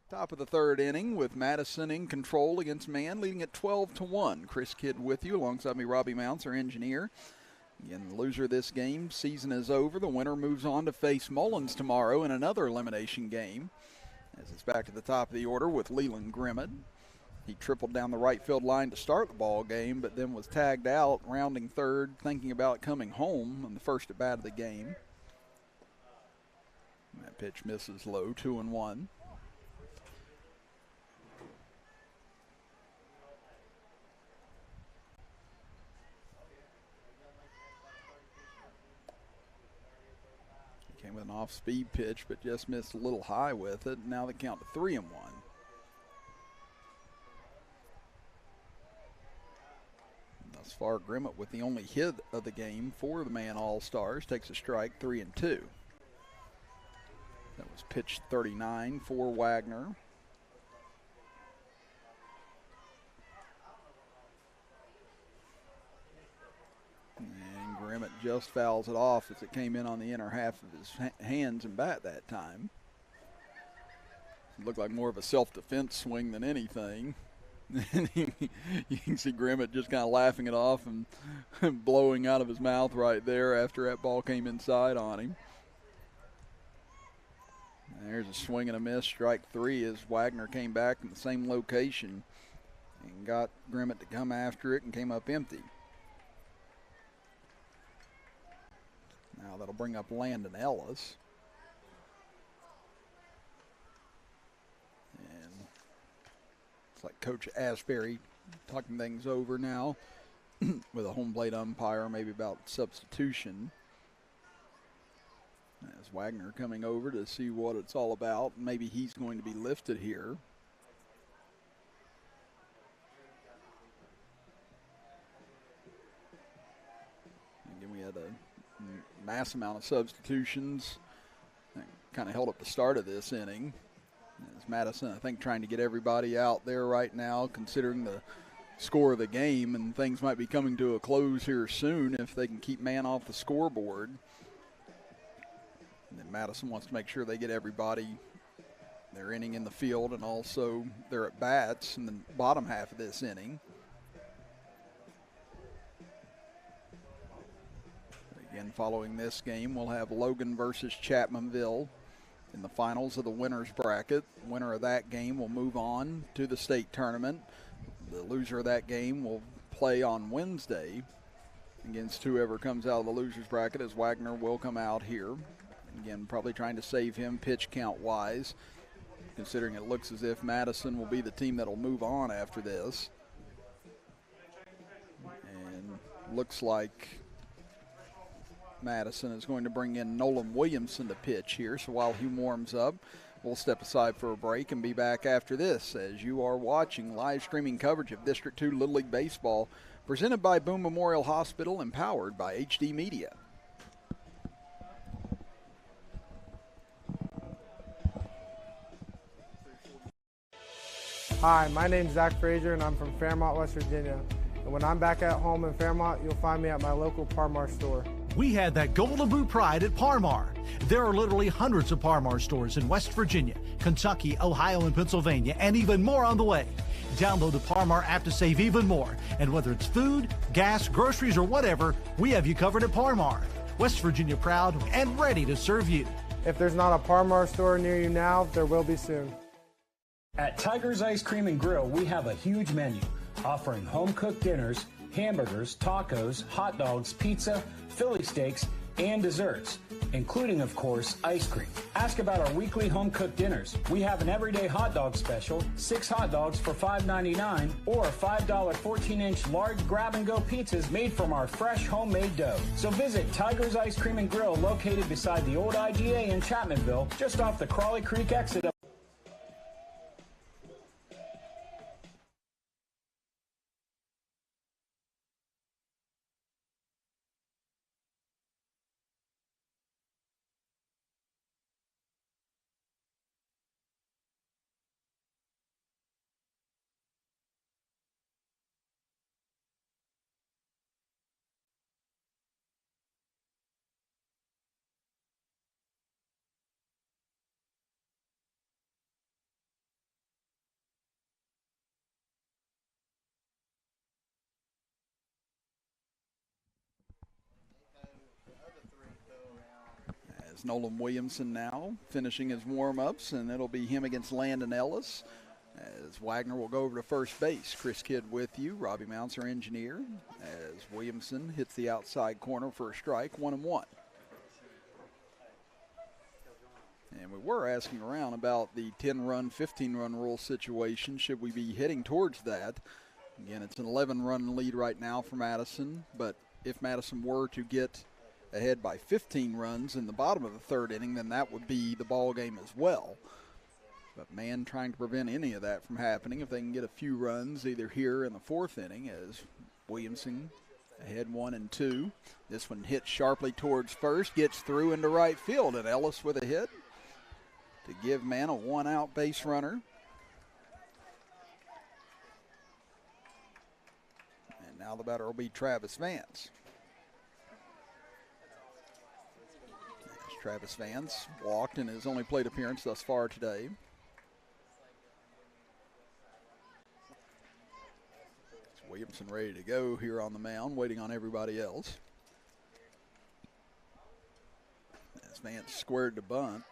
Top of the third inning with Madison in control against Man, leading at 12-1. Chris Kidd with you, alongside me, Robbie Mounts, our engineer. Again, the loser of this game, season is over. The winner moves on to face Mullins tomorrow in another elimination game. As it's back to the top of the order with Leland Grimmett. He tripled down the right field line to start the ball game, but then was tagged out, rounding third, thinking about coming home on the first at bat of the game. And that pitch misses low, 2-1. Came with an off-speed pitch, but just missed a little high with it. Now they count to 3-1. Thus far, Grimmett with the only hit of the game for the Man All-Stars takes a strike, 3-2. That was pitch 39 for Wagner. And Grimmett just fouls it off as it came in on the inner half of his hands and bat that time. It looked like more of a self-defense swing than anything. You can see Grimmett just kind of laughing it off and blowing out of his mouth right there after that ball came inside on him. There's a swing and a miss, strike three, as Wagner came back in the same location and got Grimmett to come after it and came up empty. Now that'll bring up Landon Ellis. And it's like Coach Ashbury talking things over now with a home plate umpire, maybe about substitution. As Wagner coming over to see what it's all about. Maybe he's going to be lifted here. Again, we had a mass amount of substitutions that kind of held up the start of this inning. As Madison, I think, trying to get everybody out there right now, considering the score of the game, and things might be coming to a close here soon if they can keep man off the scoreboard. And then Madison wants to make sure they get everybody their inning in the field and also their at-bats in the bottom half of this inning. Again, following this game, we'll have Logan versus Chapmanville in the finals of the winner's bracket. The winner of that game will move on to the state tournament. The loser of that game will play on Wednesday against whoever comes out of the loser's bracket, as Wagner will come out here. Again, probably trying to save him pitch count-wise, considering it looks as if Madison will be the team that will move on after this. And looks like Madison is going to bring in Nolan Williamson to pitch here. So while he warms up, we'll step aside for a break and be back after this, as you are watching live streaming coverage of District 2 Little League Baseball, presented by BOONE Memorial Hospital and powered by HD Media.
Hi, my name's Zach Frazier, and I'm from Fairmont, West Virginia. And when I'm back at home in Fairmont, you'll find me at my local Parmar store.
We had that Golden Boot pride at Parmar. There are literally hundreds of Parmar stores in West Virginia, Kentucky, Ohio, and Pennsylvania, and even more on the way. Download the Parmar app to save even more. And whether it's food, gas, groceries, or whatever, we have you covered at Parmar. West Virginia proud and ready to serve you.
If there's not a Parmar store near you now, there will be soon.
At Tiger's Ice Cream and Grill, we have a huge menu offering home-cooked dinners, hamburgers, tacos, hot dogs, pizza, Philly steaks, and desserts, including, of course, ice cream. Ask about our weekly home-cooked dinners. We have an everyday hot dog special, 6 hot dogs for $5.99, or $5 14-inch large grab-and-go pizzas made from our fresh homemade dough. So visit Tiger's Ice Cream and Grill, located beside the old IGA in Chapmanville, just off the Crawley Creek exit.
As Nolan Williamson now finishing his warm-ups, and it'll be him against Landon Ellis, as Wagner will go over to first base. Chris Kidd with you, Robbie Mounts, our engineer, as Williamson hits the outside corner for a strike, 1-1. And we were asking around about the 10-run, 15-run rule situation. Should we be heading towards that? Again, it's an 11-run lead right now for Madison, but if Madison were to get ahead by 15 runs in the bottom of the third inning, then that would be the ball game as well. But man, trying to prevent any of that from happening if they can get a few runs either here in the fourth inning, as Williamson ahead 1-2. This one hits sharply towards first, gets through into right field, and Ellis with a hit to give man a one-out base runner. And now the batter will be Travis Vance. Travis Vance walked in his only plate appearance thus far today. Williamson ready to go here on the mound, waiting on everybody else. As Vance squared to bunt.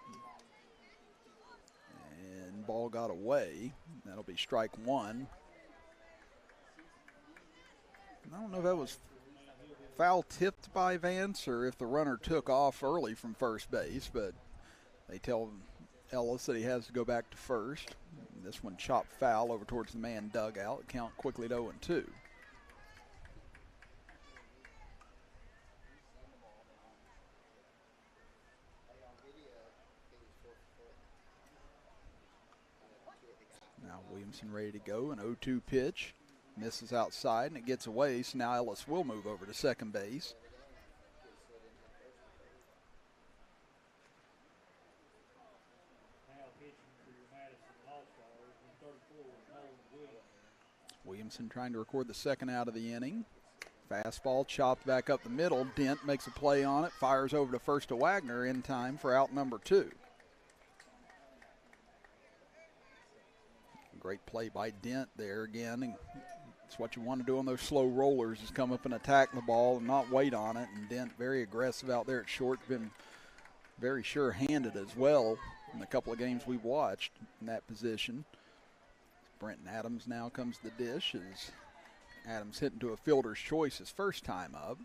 And ball got away. That'll be strike one. I don't know if that was foul tipped by Vance or if the runner took off early from first base, but they tell Ellis that he has to go back to first. This one chopped foul over towards the man dugout. Count quickly to 0-2. Now Williamson ready to go. An 0-2 pitch. Misses outside and it gets away, so now Ellis will move over to second base. Williamson trying to record the second out of the inning. Fastball chopped back up the middle. Dent makes a play on it, fires over to first to Wagner in time for out number 2. Great play by Dent there again. And it's what you want to do on those slow rollers is come up and attack the ball and not wait on it. And Dent very aggressive out there at short. Been very sure-handed as well in the couple of games we've watched in that position. Brenton Adams now comes to the dish as Adams hit into a fielder's choice his first time up.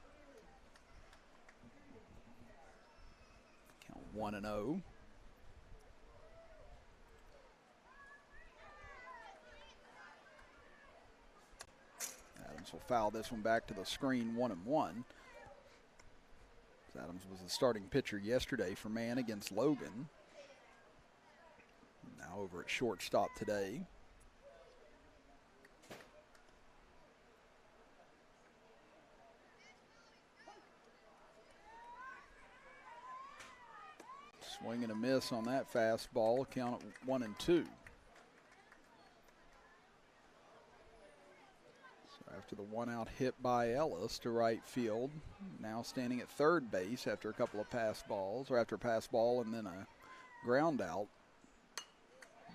Count 1-0. Adams will foul this one back to the screen, 1-1. Adams was the starting pitcher yesterday for Man against Logan. Now over at shortstop today. Swing and a miss on that fastball. Count at 1-2. So after the one-out hit by Ellis to right field, now standing at third base after a couple of pass balls, or after a pass ball and then a ground out.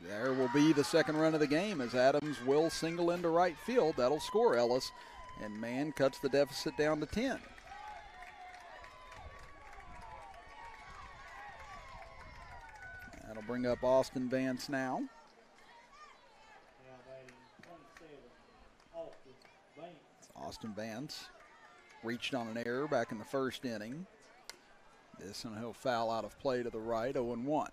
There will be the second run of the game as Adams will single into right field. That'll score Ellis, and Man cuts the deficit down to 10. That'll bring up Austin Vance now. Austin Vance reached on an error back in the first inning. This one he'll foul out of play to the right, 0-1.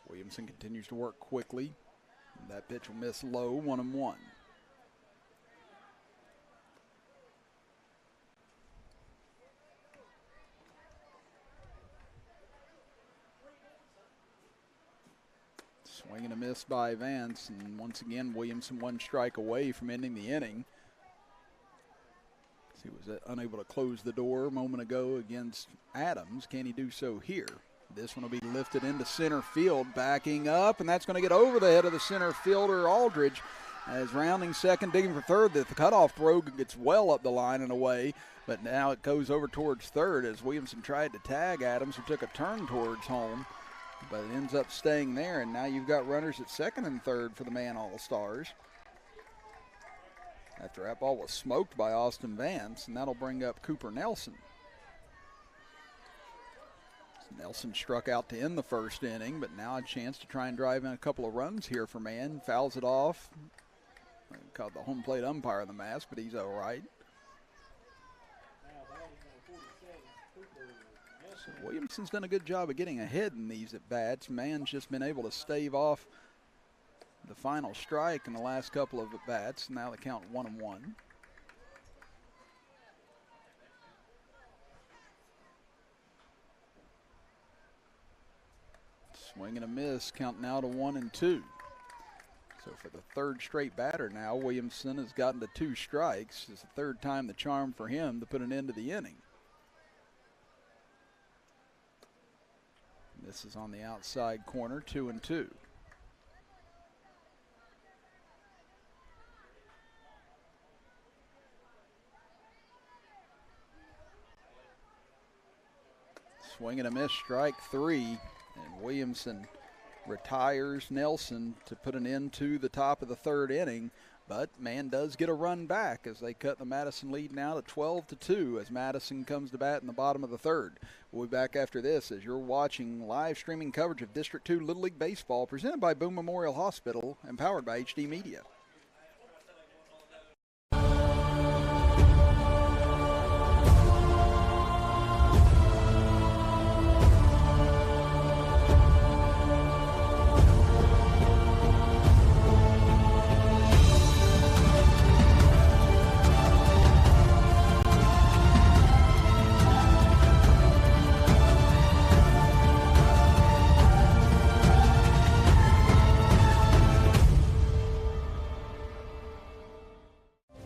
Williamson continues to work quickly. That pitch will miss low, 1-1. Swing and a miss by Vance, and once again Williamson one strike away from ending the inning. He was unable to close the door a moment ago against Adams. Can he do so here? This one will be lifted into center field, backing up, and that's going to get over the head of the center fielder Aldridge as rounding second, digging for third. The cutoff throw gets well up the line and away, but now it goes over towards third as Williamson tried to tag Adams, who took a turn towards home. But it ends up staying there, and now you've got runners at second and third for the Man All-Stars. After that ball was smoked by Austin Vance, and that'll bring up Cooper Nelson. Nelson struck out to end the first inning, but now a chance to try and drive in a couple of runs here for Man. Fouls it off. Caught the home plate umpire in the mask, but he's all right. So Williamson's done a good job of getting ahead in these at-bats. Man's just been able to stave off the final strike in the last couple of at-bats. Now the count 1-1. Swing and a miss, count now to 1-2. So for the third straight batter now, Williamson has gotten to 2 strikes. It's the third time the charm for him to put an end to the inning. This is on the outside corner, 2-2. Swing and a miss, strike three. And Williamson retires Nelson to put an end to the top of the third inning. But man does get a run back as they cut the Madison lead now to 12-2 as Madison comes to bat in the bottom of the third. We'll be back after this as you're watching live streaming coverage of District 2 Little League Baseball presented by Boone Memorial Hospital and powered by HD Media.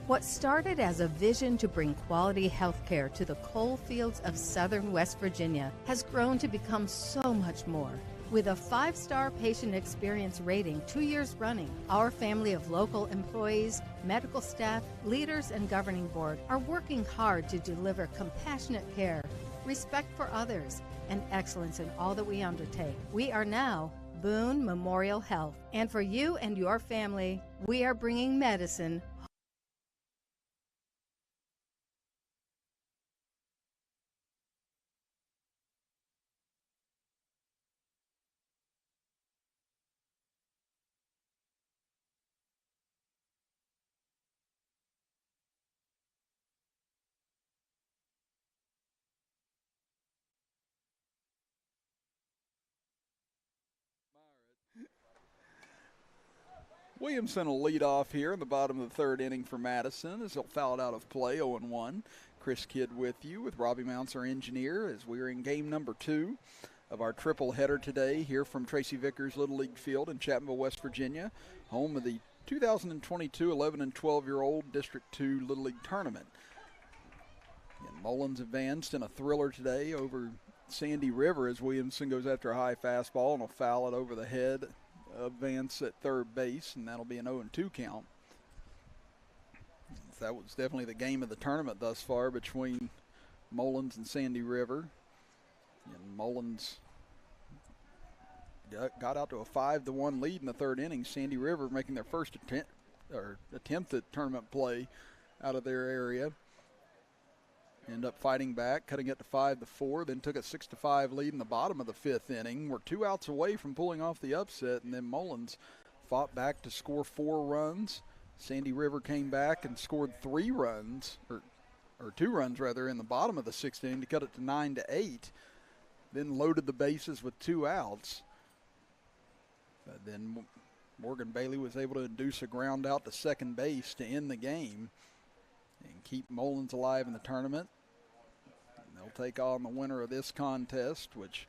What started as a vision to bring quality health care to the coal fields of southern West Virginia has grown to become so much more. With a 5-star patient experience rating 2 years running, our family of local employees, medical staff, leaders, and governing board are working hard to deliver compassionate care, respect for others, and excellence in all that we undertake. We are now Boone Memorial Health. And for you and your family, we are bringing medicine.
Williamson will lead off here in the bottom of the third inning for Madison as he'll foul it out of play, 0-1. Chris Kidd with you with Robbie Mounts, our engineer, as we're in game number 2 of our triple header today here from Tracy Vickers Little League Field in Chapmanville, West Virginia, home of the 2022 11 and 12-year-old District 2 Little League Tournament. And Mullins advanced in a thriller today over Sandy River as Williamson goes after a high fastball and will foul it over the head of Vance at third base, and that'll be an 0-2 count. That was definitely the game of the tournament thus far between Mullins and Sandy River. And Mullins got out to a 5-1 lead in the third inning. Sandy River making their first attempt at tournament play out of their area. End up fighting back, cutting it to 5-4, then took a 6-5 lead in the bottom of the fifth inning. We're 2 outs away from pulling off the upset, and then Mullins fought back to score 4 runs. Sandy River came back and scored 3 runs, or 2 runs rather, in the bottom of the sixth inning to cut it to 9-8. Then loaded the bases with 2 outs. But then Morgan Bailey was able to induce a ground out to second base to end the game and keep Mullins alive in the tournament. They'll take on the winner of this contest, which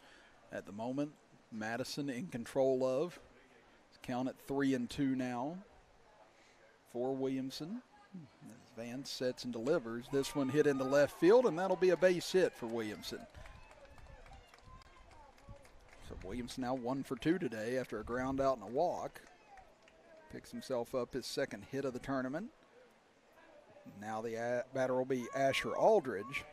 at the moment Madison in control of. It's count at 3-2 now for Williamson. As Vance sets and delivers. This one hit into left field, and that'll be a base hit for Williamson. So Williamson now 1 for 2 today after a ground out and a walk. Picks himself up his second hit of the tournament. Now the batter will be Asher Aldridge.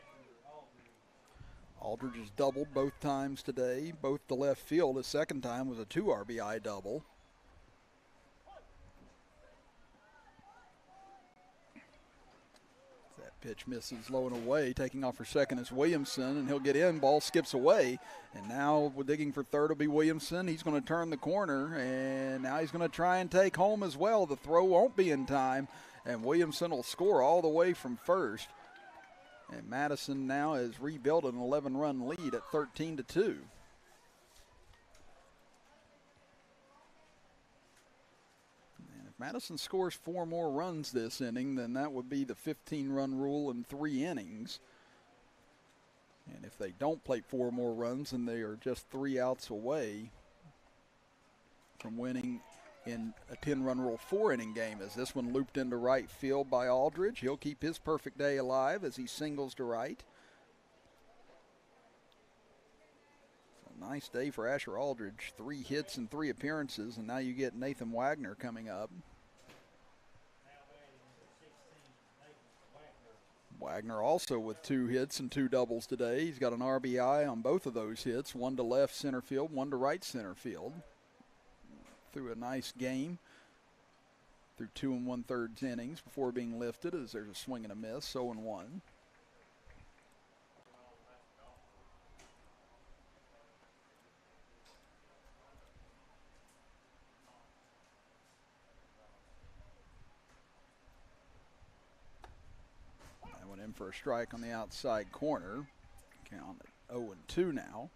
Aldridge has doubled both times today, both to left field. His second time was a 2 RBI double. That pitch misses low and away. Taking off for second is Williamson, and he'll get in. Ball skips away. And now digging for third will be Williamson. He's going to turn the corner, and now he's going to try and take home as well. The throw won't be in time, and Williamson will score all the way from first. And Madison now has rebuilt an 11-run lead at 13-2. And if Madison scores 4 more runs this inning, then that would be the 15-run rule in 3 innings. And if they don't play 4 more runs, then they are just 3 outs away from winning in a 10-run rule 4-inning game. As this one looped into right field by Aldridge. He'll keep his perfect day alive as he singles to right. So nice day for Asher Aldridge. 3 hits and 3 appearances, and now you get Nathan Wagner coming up. Wagner also with 2 hits and 2 doubles today. He's got an RBI on both of those hits, one to left center field, one to right center field. Threw a nice game through 2 1/3 innings before being lifted as there's a swing and a miss, 0-1. That went in for a strike on the outside corner. Count at 0-2 now.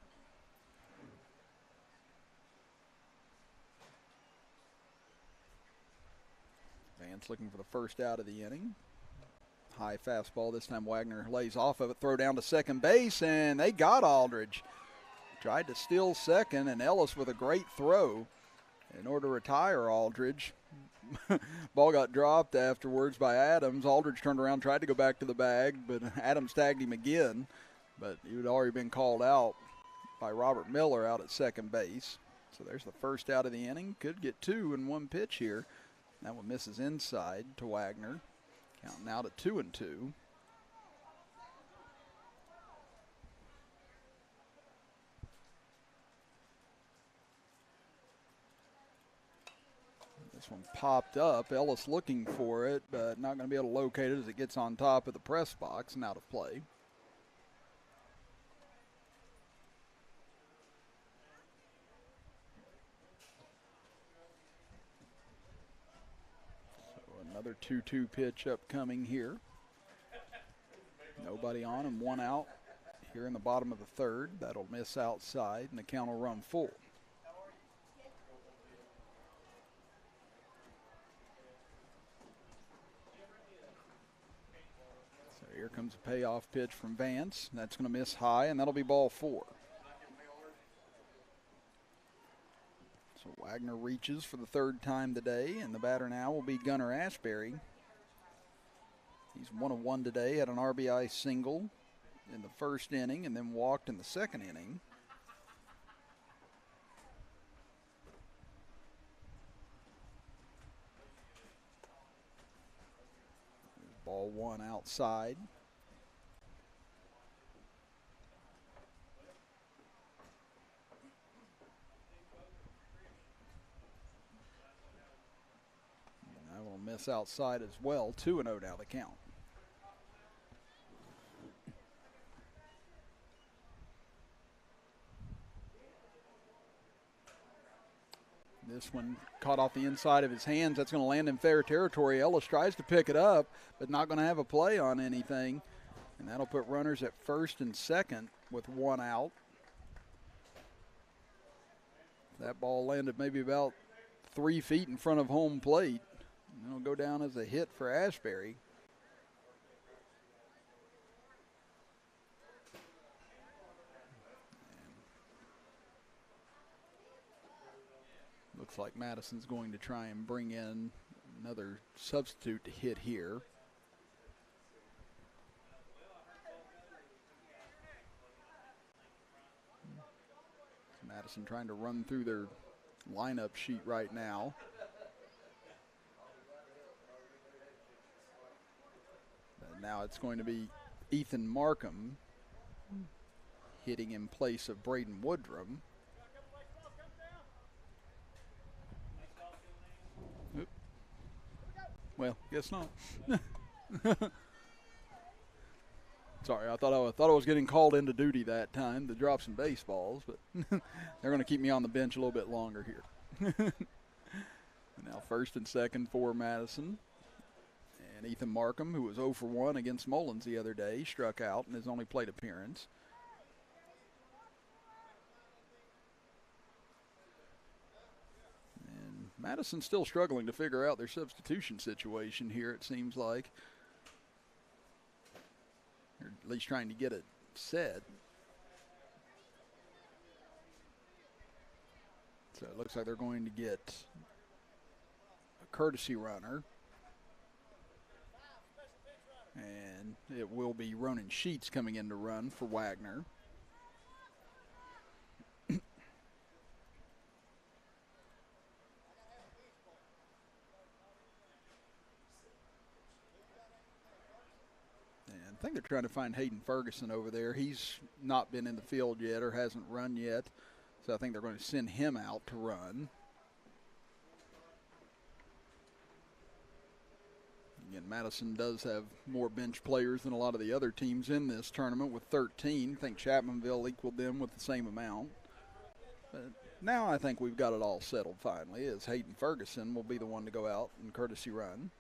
Vance looking for the first out of the inning. High fastball. This time Wagner lays off of it. Throw down to second base, and they got Aldridge. Tried to steal second, and Ellis with a great throw in order to retire Aldridge. Ball got dropped afterwards by Adams. Aldridge turned around, tried to go back to the bag, but Adams tagged him again. But he had already been called out by Robert Miller out at second base. So there's the first out of the inning. Could get 2 in 1 pitch here. That one misses inside to Wagner. Count now to 2-2. This one popped up. Ellis looking for it, but not going to be able to locate it as it gets on top of the press box and out of play. Another 2-2 pitch upcoming here. Nobody on and 1 out here in the bottom of the 3rd. That'll miss outside, and the count will run full. So here comes a payoff pitch from Vance. That's going to miss high, and that'll be ball 4. So Wagner reaches for the 3rd time today, and the batter now will be Gunnar Ashbury. He's 1 of 1 today, had an RBI single in the 1st inning and then walked in the 2nd inning. Ball 1 outside. Miss outside as well. 2-0 now the count. This one caught off the inside of his hands. That's going to land in fair territory. Ellis tries to pick it up, but not going to have a play on anything. And that'll put runners at 1st and 2nd with 1 out. That ball landed maybe about 3 feet in front of home plate. It'll go down as a hit for Ashbury. Looks like Madison's going to try and bring in another substitute to hit here. Madison trying to run through their lineup sheet right now. Now it's going to be Ethan Markham hitting in place of Braden Woodrum. Oop. Well, guess not. Sorry, I thought I was getting called into duty that time to drop some baseballs, but they're going to keep me on the bench a little bit longer here. Now 1st and 2nd for Madison. And Ethan Markham, who was 0 for 1 against Mullins the other day, struck out in his only plate appearance. And Madison's still struggling to figure out their substitution situation here, it seems like. Or at least trying to get it set. So it looks like they're going to get a courtesy runner. And it will be Ronan Sheets coming in to run for Wagner. And I think they're trying to find Hayden Ferguson over there. He's not been in the field yet or hasn't run yet, so I think they're going to send him out to run. Again, Madison does have more bench players than a lot of the other teams in this tournament with 13. I think Chapmanville equaled them with the same amount. But now I think we've got it all settled finally, as Hayden Ferguson will be the one to go out and courtesy run.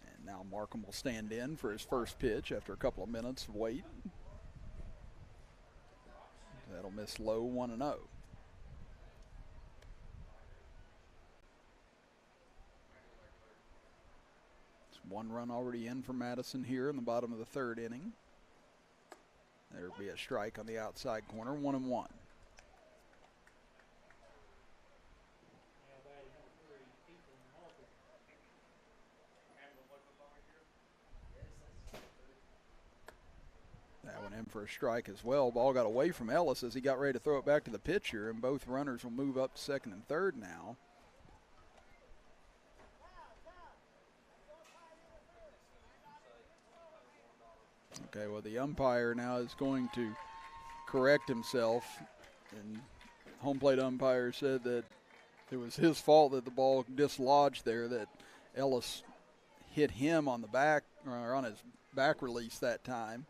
And now Markham will stand in for his first pitch after a couple of minutes of wait. That'll miss low, 1-0. One run already in for Madison here in the bottom of the third inning. There'll be a strike on the outside corner, 1-1. That one in for a strike as well. Ball got away from Ellis as he got ready to throw it back to the pitcher, and both runners will move up to second and third now. Okay, well, the umpire now is going to correct himself, and home plate umpire said that it was his fault that the ball dislodged there, that Ellis hit him on the back, or on his back release that time.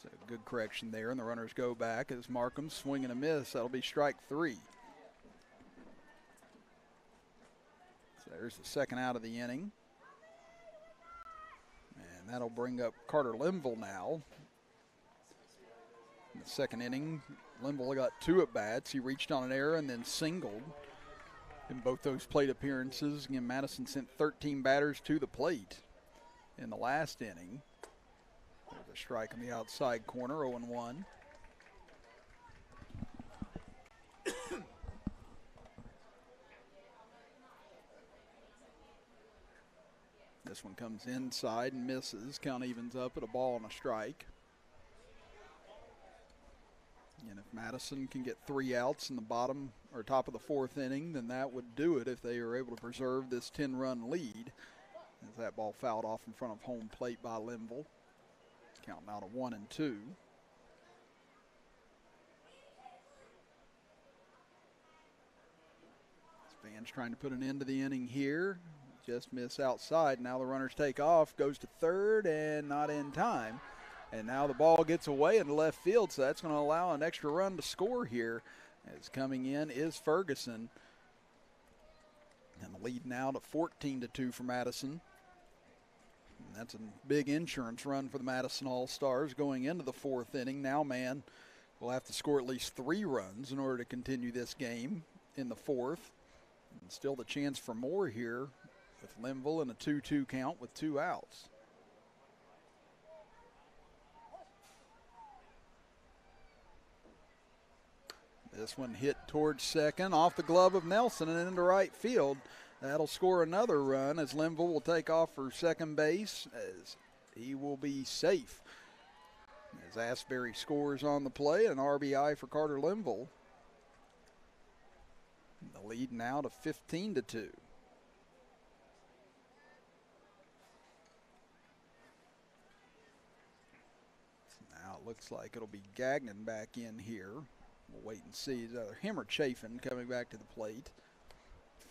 So a good correction there, and the runners go back as Markham swing and a miss. That'll be strike 3. So there's the second out of the inning. And that'll bring up Carter Linville now. In the second inning, Linville got 2 at-bats. He reached on an error and then singled in both those plate appearances. Again, Madison sent 13 batters to the plate in the last inning. There's a strike on the outside corner, 0-1. This one comes inside and misses. Count evens up at a ball and a strike. And if Madison can get 3 outs in the bottom or top of the 4th inning, then that would do it if they are able to preserve this 10-run lead. As that ball fouled off in front of home plate by Linville. Counting out a 1-2. Vance trying to put an end to the inning here. Just miss outside. Now the runners take off, goes to third, and not in time. And now the ball gets away into left field, so that's going to allow an extra run to score here. As coming in is Ferguson. And the lead now to 14-2 for Madison. And that's a big insurance run for the Madison All-Stars going into the 4th inning. Now, man, will have to score at least 3 runs in order to continue this game in the 4th. And still the chance for more here with Linville in a 2-2 count with 2 outs. This one hit towards second, off the glove of Nelson and into right field. That'll score another run as Linville will take off for second base as he will be safe. As Ashbury scores on the play, an RBI for Carter Linville. The lead now to 15-2. Now it looks like it'll be Gagnon back in here. We'll wait and see. It's either him or Chafin coming back to the plate.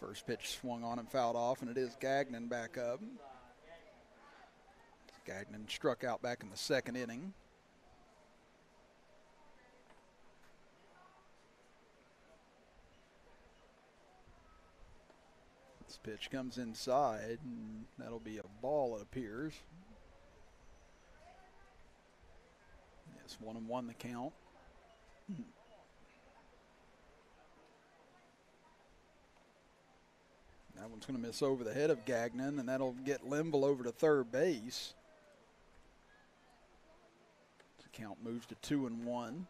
First pitch swung on and fouled off, and it is Gagnon back up. Gagnon struck out back in the 2nd inning. This pitch comes inside, and that'll be a ball, it appears. Yes, 1-1 the count. That one's going to miss over the head of Gagnon, and that'll get Linville over to third base. The count moves to 2-1.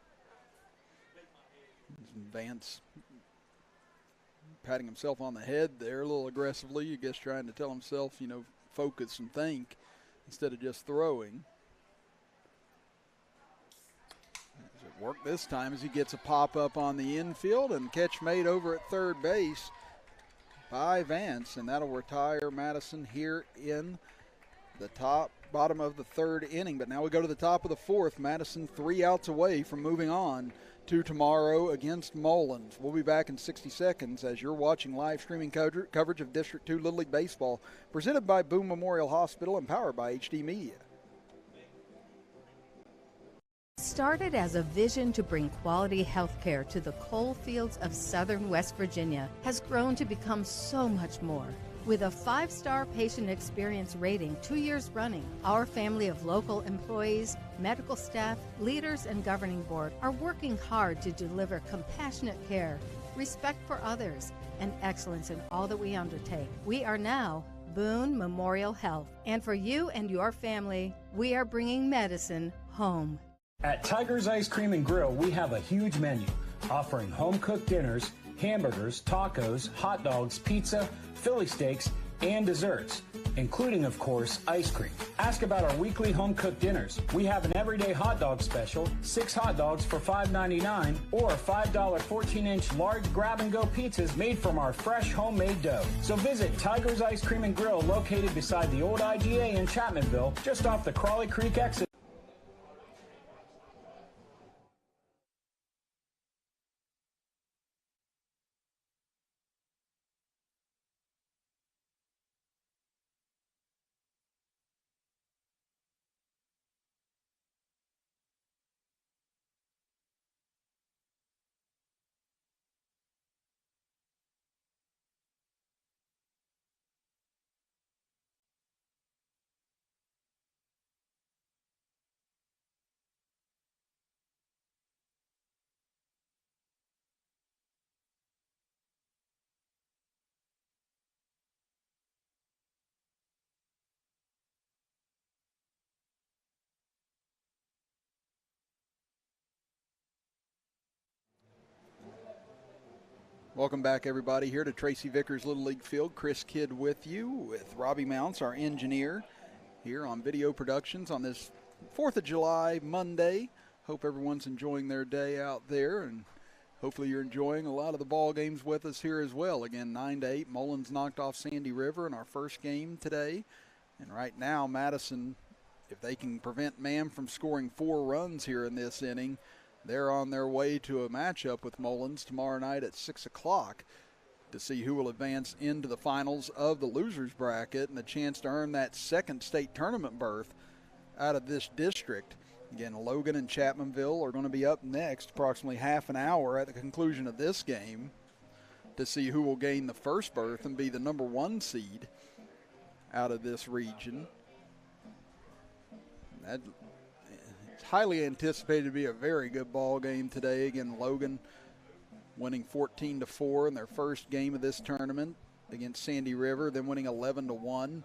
Vance patting himself on the head there a little aggressively, I guess trying to tell himself, you know, focus and think instead of just throwing. Does it work this time as he gets a pop up on the infield and catch made over at third base. by Vance, and that'll retire Madison here in the bottom of the third inning. But now we go to the top of the fourth. Madison 3 outs away from moving on to tomorrow against Mullins. We'll be back in 60 seconds as you're watching live streaming coverage of District 2 Little League Baseball, presented by BOONE Memorial Hospital and powered by HD Media.
Started as a vision to bring quality health care to the coal fields of southern West Virginia, has grown to become so much more. With a 5-star patient experience rating 2 years running, our family of local employees, medical staff, leaders, and governing board are working hard to deliver compassionate care, respect for others, and excellence in all that we undertake. We are now BOONE Memorial Health, and for you and your family, we are bringing medicine home.
At Tiger's Ice Cream and Grill, we have a huge menu offering home-cooked dinners, hamburgers, tacos, hot dogs, pizza, Philly steaks, and desserts, including, of course, ice cream. Ask about our weekly home-cooked dinners. We have an everyday hot dog special, 6 hot dogs for $5.99, or $5 14-inch large grab-and-go pizzas made from our fresh homemade dough. So visit Tiger's Ice Cream and Grill, located beside the old IGA in Chapmanville, just off the Crawley Creek exit.
Welcome back, everybody, here to Tracy Vickers Little League Field. Chris Kidd with you, with Robbie Mounts, our engineer, here on Video Productions on this 4th of July Monday. Hope everyone's enjoying their day out there, and hopefully you're enjoying a lot of the ball games with us here as well. Again, 9-8, Mullins knocked off Sandy River in our first game today. And right now, Madison, if they can prevent Man from scoring 4 runs here in this inning, they're on their way to a matchup with Mullins tomorrow night at 6 o'clock to see who will advance into the finals of the losers bracket and the chance to earn that second state tournament berth out of this district. Again, Logan and Chapmanville are going to be up next, approximately half an hour at the conclusion of this game, to see who will gain the first berth and be the number 1 seed out of this region. It's highly anticipated to be a very good ball game today. Again, Logan winning 14-4 in their first game of this tournament against Sandy River, then winning 11-1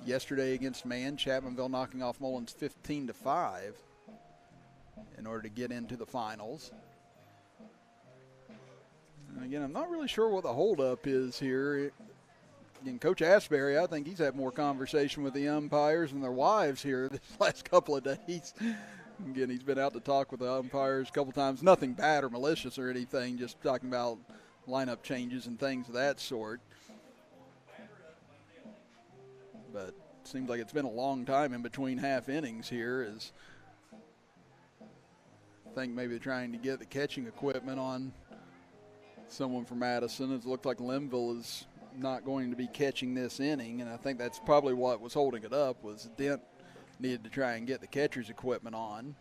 yesterday against Man. Chapmanville knocking off Mullins 15-5 in order to get into the finals. And again, I'm not really sure what the holdup is here. Again, Coach Ashbury, I think he's had more conversation with the umpires and their wives here this last couple of days. Again, he's been out to talk with the umpires a couple times. Nothing bad or malicious or anything, just talking about lineup changes and things of that sort. But it seems like it's been a long time in between half innings here, as I think maybe they're trying to get the catching equipment on someone from Madison. It looked like Linville is not going to be catching this inning, and I think that's probably what was holding it up, was Dent needed to try and get the catcher's equipment on.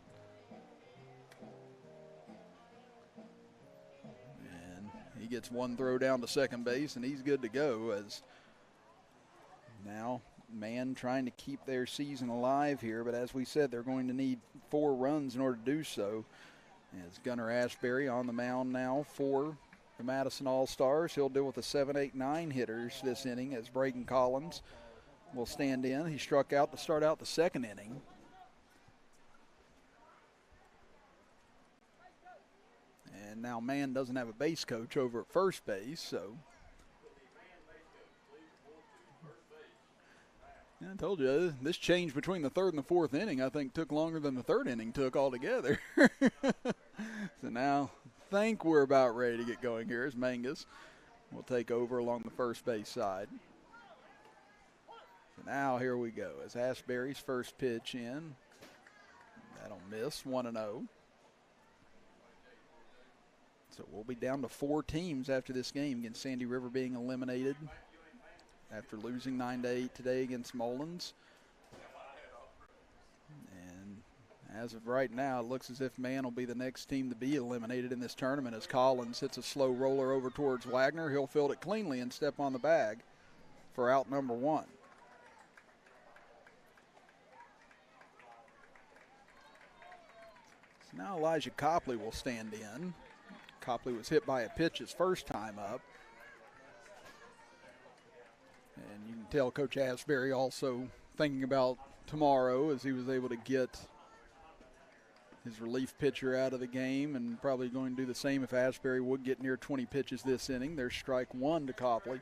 And he gets one throw down to second base, and he's good to go, as now Man trying to keep their season alive here, but as we said, they're going to need 4 runs in order to do so. As Gunnar Ashbury on the mound now for the Madison All-Stars. He'll deal with the 7, 8, 9 hitters this inning, as Braden Collins will stand in. He struck out to start out the second inning. And now Man doesn't have a base coach over at first base, so. Yeah, I told you, this change between the 3rd and the 4th inning, I think, took longer than the 3rd inning took altogether. So now I think we're about ready to get going here as Mangus will take over along the first base side. So now here we go as Ashbury's first pitch in. That'll miss, 1-0. So we'll be down to 4 teams after this game, against Sandy River being eliminated after losing 9-8 today against Mullins. And as of right now, it looks as if Man will be the next team to be eliminated in this tournament as Collins hits a slow roller over towards Wagner. He'll field it cleanly and step on the bag for out number 1. So now Elijah Copley will stand in. Copley was hit by a pitch his first time up. And you can tell Coach Ashbury also thinking about tomorrow as he was able to get his relief pitcher out of the game, and probably going to do the same if Ashbury would get near 20 pitches this inning. There's strike 1 to Copley.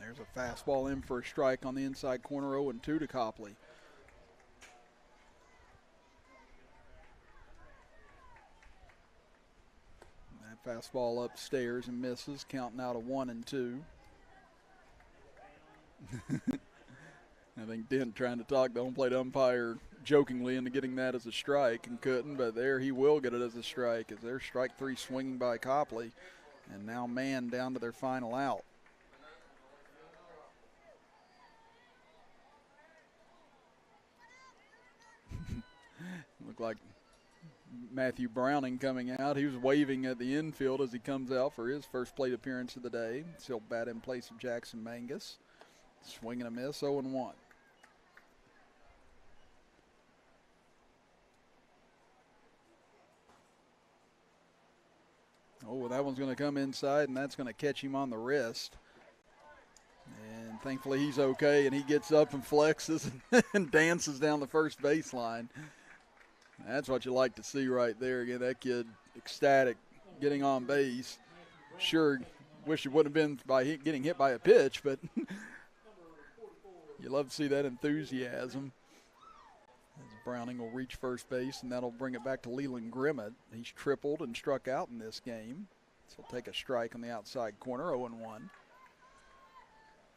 There's a fastball in for a strike on the inside corner, 0-2 to Copley. That fastball upstairs and misses, counting out a 1-2. I think Dent trying to talk the home plate umpire jokingly into getting that as a strike and couldn't, but there he will get it as a strike as there's strike 3 swinging by Copley. And now Man down to their final out. Looked like Matthew Browning coming out. He was waving at the infield as he comes out for his first plate appearance of the day. He'll bat in place of Jackson Mangus. Swing and a miss, 0-1. Oh, that one's going to come inside, and that's going to catch him on the wrist. And thankfully he's okay, and he gets up and flexes and dances down the first baseline. That's what you like to see right there. Again, that kid ecstatic getting on base. Sure, wish it wouldn't have been by getting hit by a pitch, but you love to see that enthusiasm. As Browning will reach first base, and that'll bring it back to Leland Grimmett. He's tripled and struck out in this game. So he'll take a strike on the outside corner, 0-1.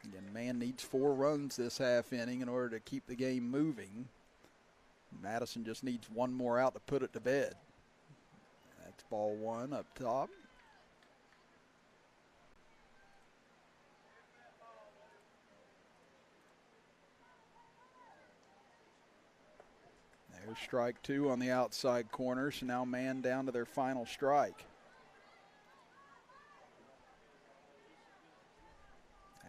Again, Man needs 4 runs this half inning in order to keep the game moving. Madison just needs 1 more out to put it to bed. That's ball 1 up top. There's strike 2 on the outside corner, so now Man down to their final strike.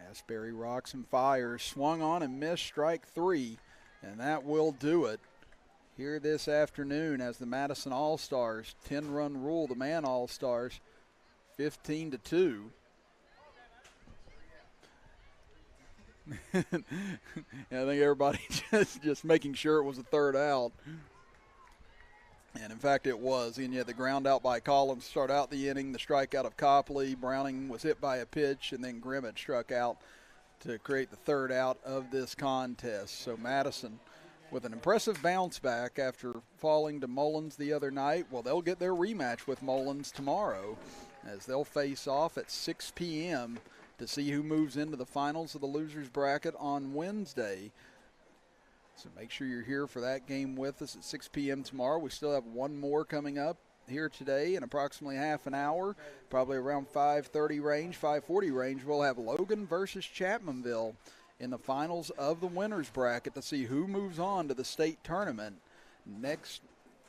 Ashbury rocks and fires, swung on and missed, strike 3, and that will do it here this afternoon as the Madison All-Stars 10-run rule the Man All-Stars 15-2. I think everybody just making sure it was a third out. And in fact it was. And you had the ground out by Collins to start out the inning, the strikeout of Copley. Browning was hit by a pitch, and then Grimmett struck out to create the third out of this contest. So Madison with an impressive bounce back after falling to Mullins the other night. Well, they'll get their rematch with Mullins tomorrow as they'll face off at 6 p.m. to see who moves into the finals of the losers bracket on Wednesday. So make sure you're here for that game with us at 6 p.m. tomorrow. We still have one more coming up here today in approximately half an hour, probably around 5:30 range, 5:40 range. We'll have Logan versus Chapmanville in the finals of the winners bracket to see who moves on to the state tournament next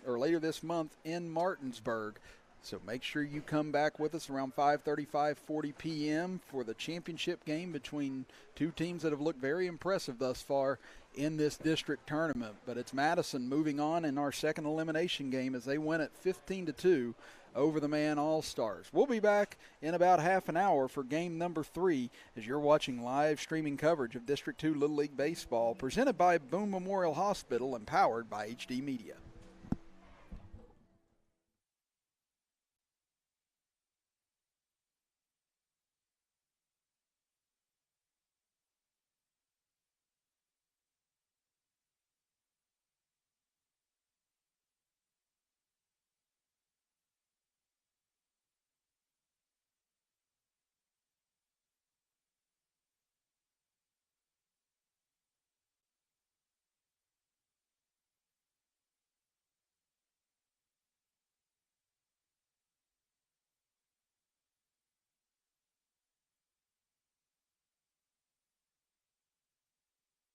or later this month in Martinsburg. So make sure you come back with us around 5:30, 5:40 p.m. for the championship game between two teams that have looked very impressive thus far in this district tournament. But it's Madison moving on in our second elimination game as they win at 15-2 over the Man All-Stars. We'll be back in about half an hour for game number 3 as you're watching live streaming coverage of District 2 Little League Baseball presented by Boone Memorial Hospital and powered by HD Media.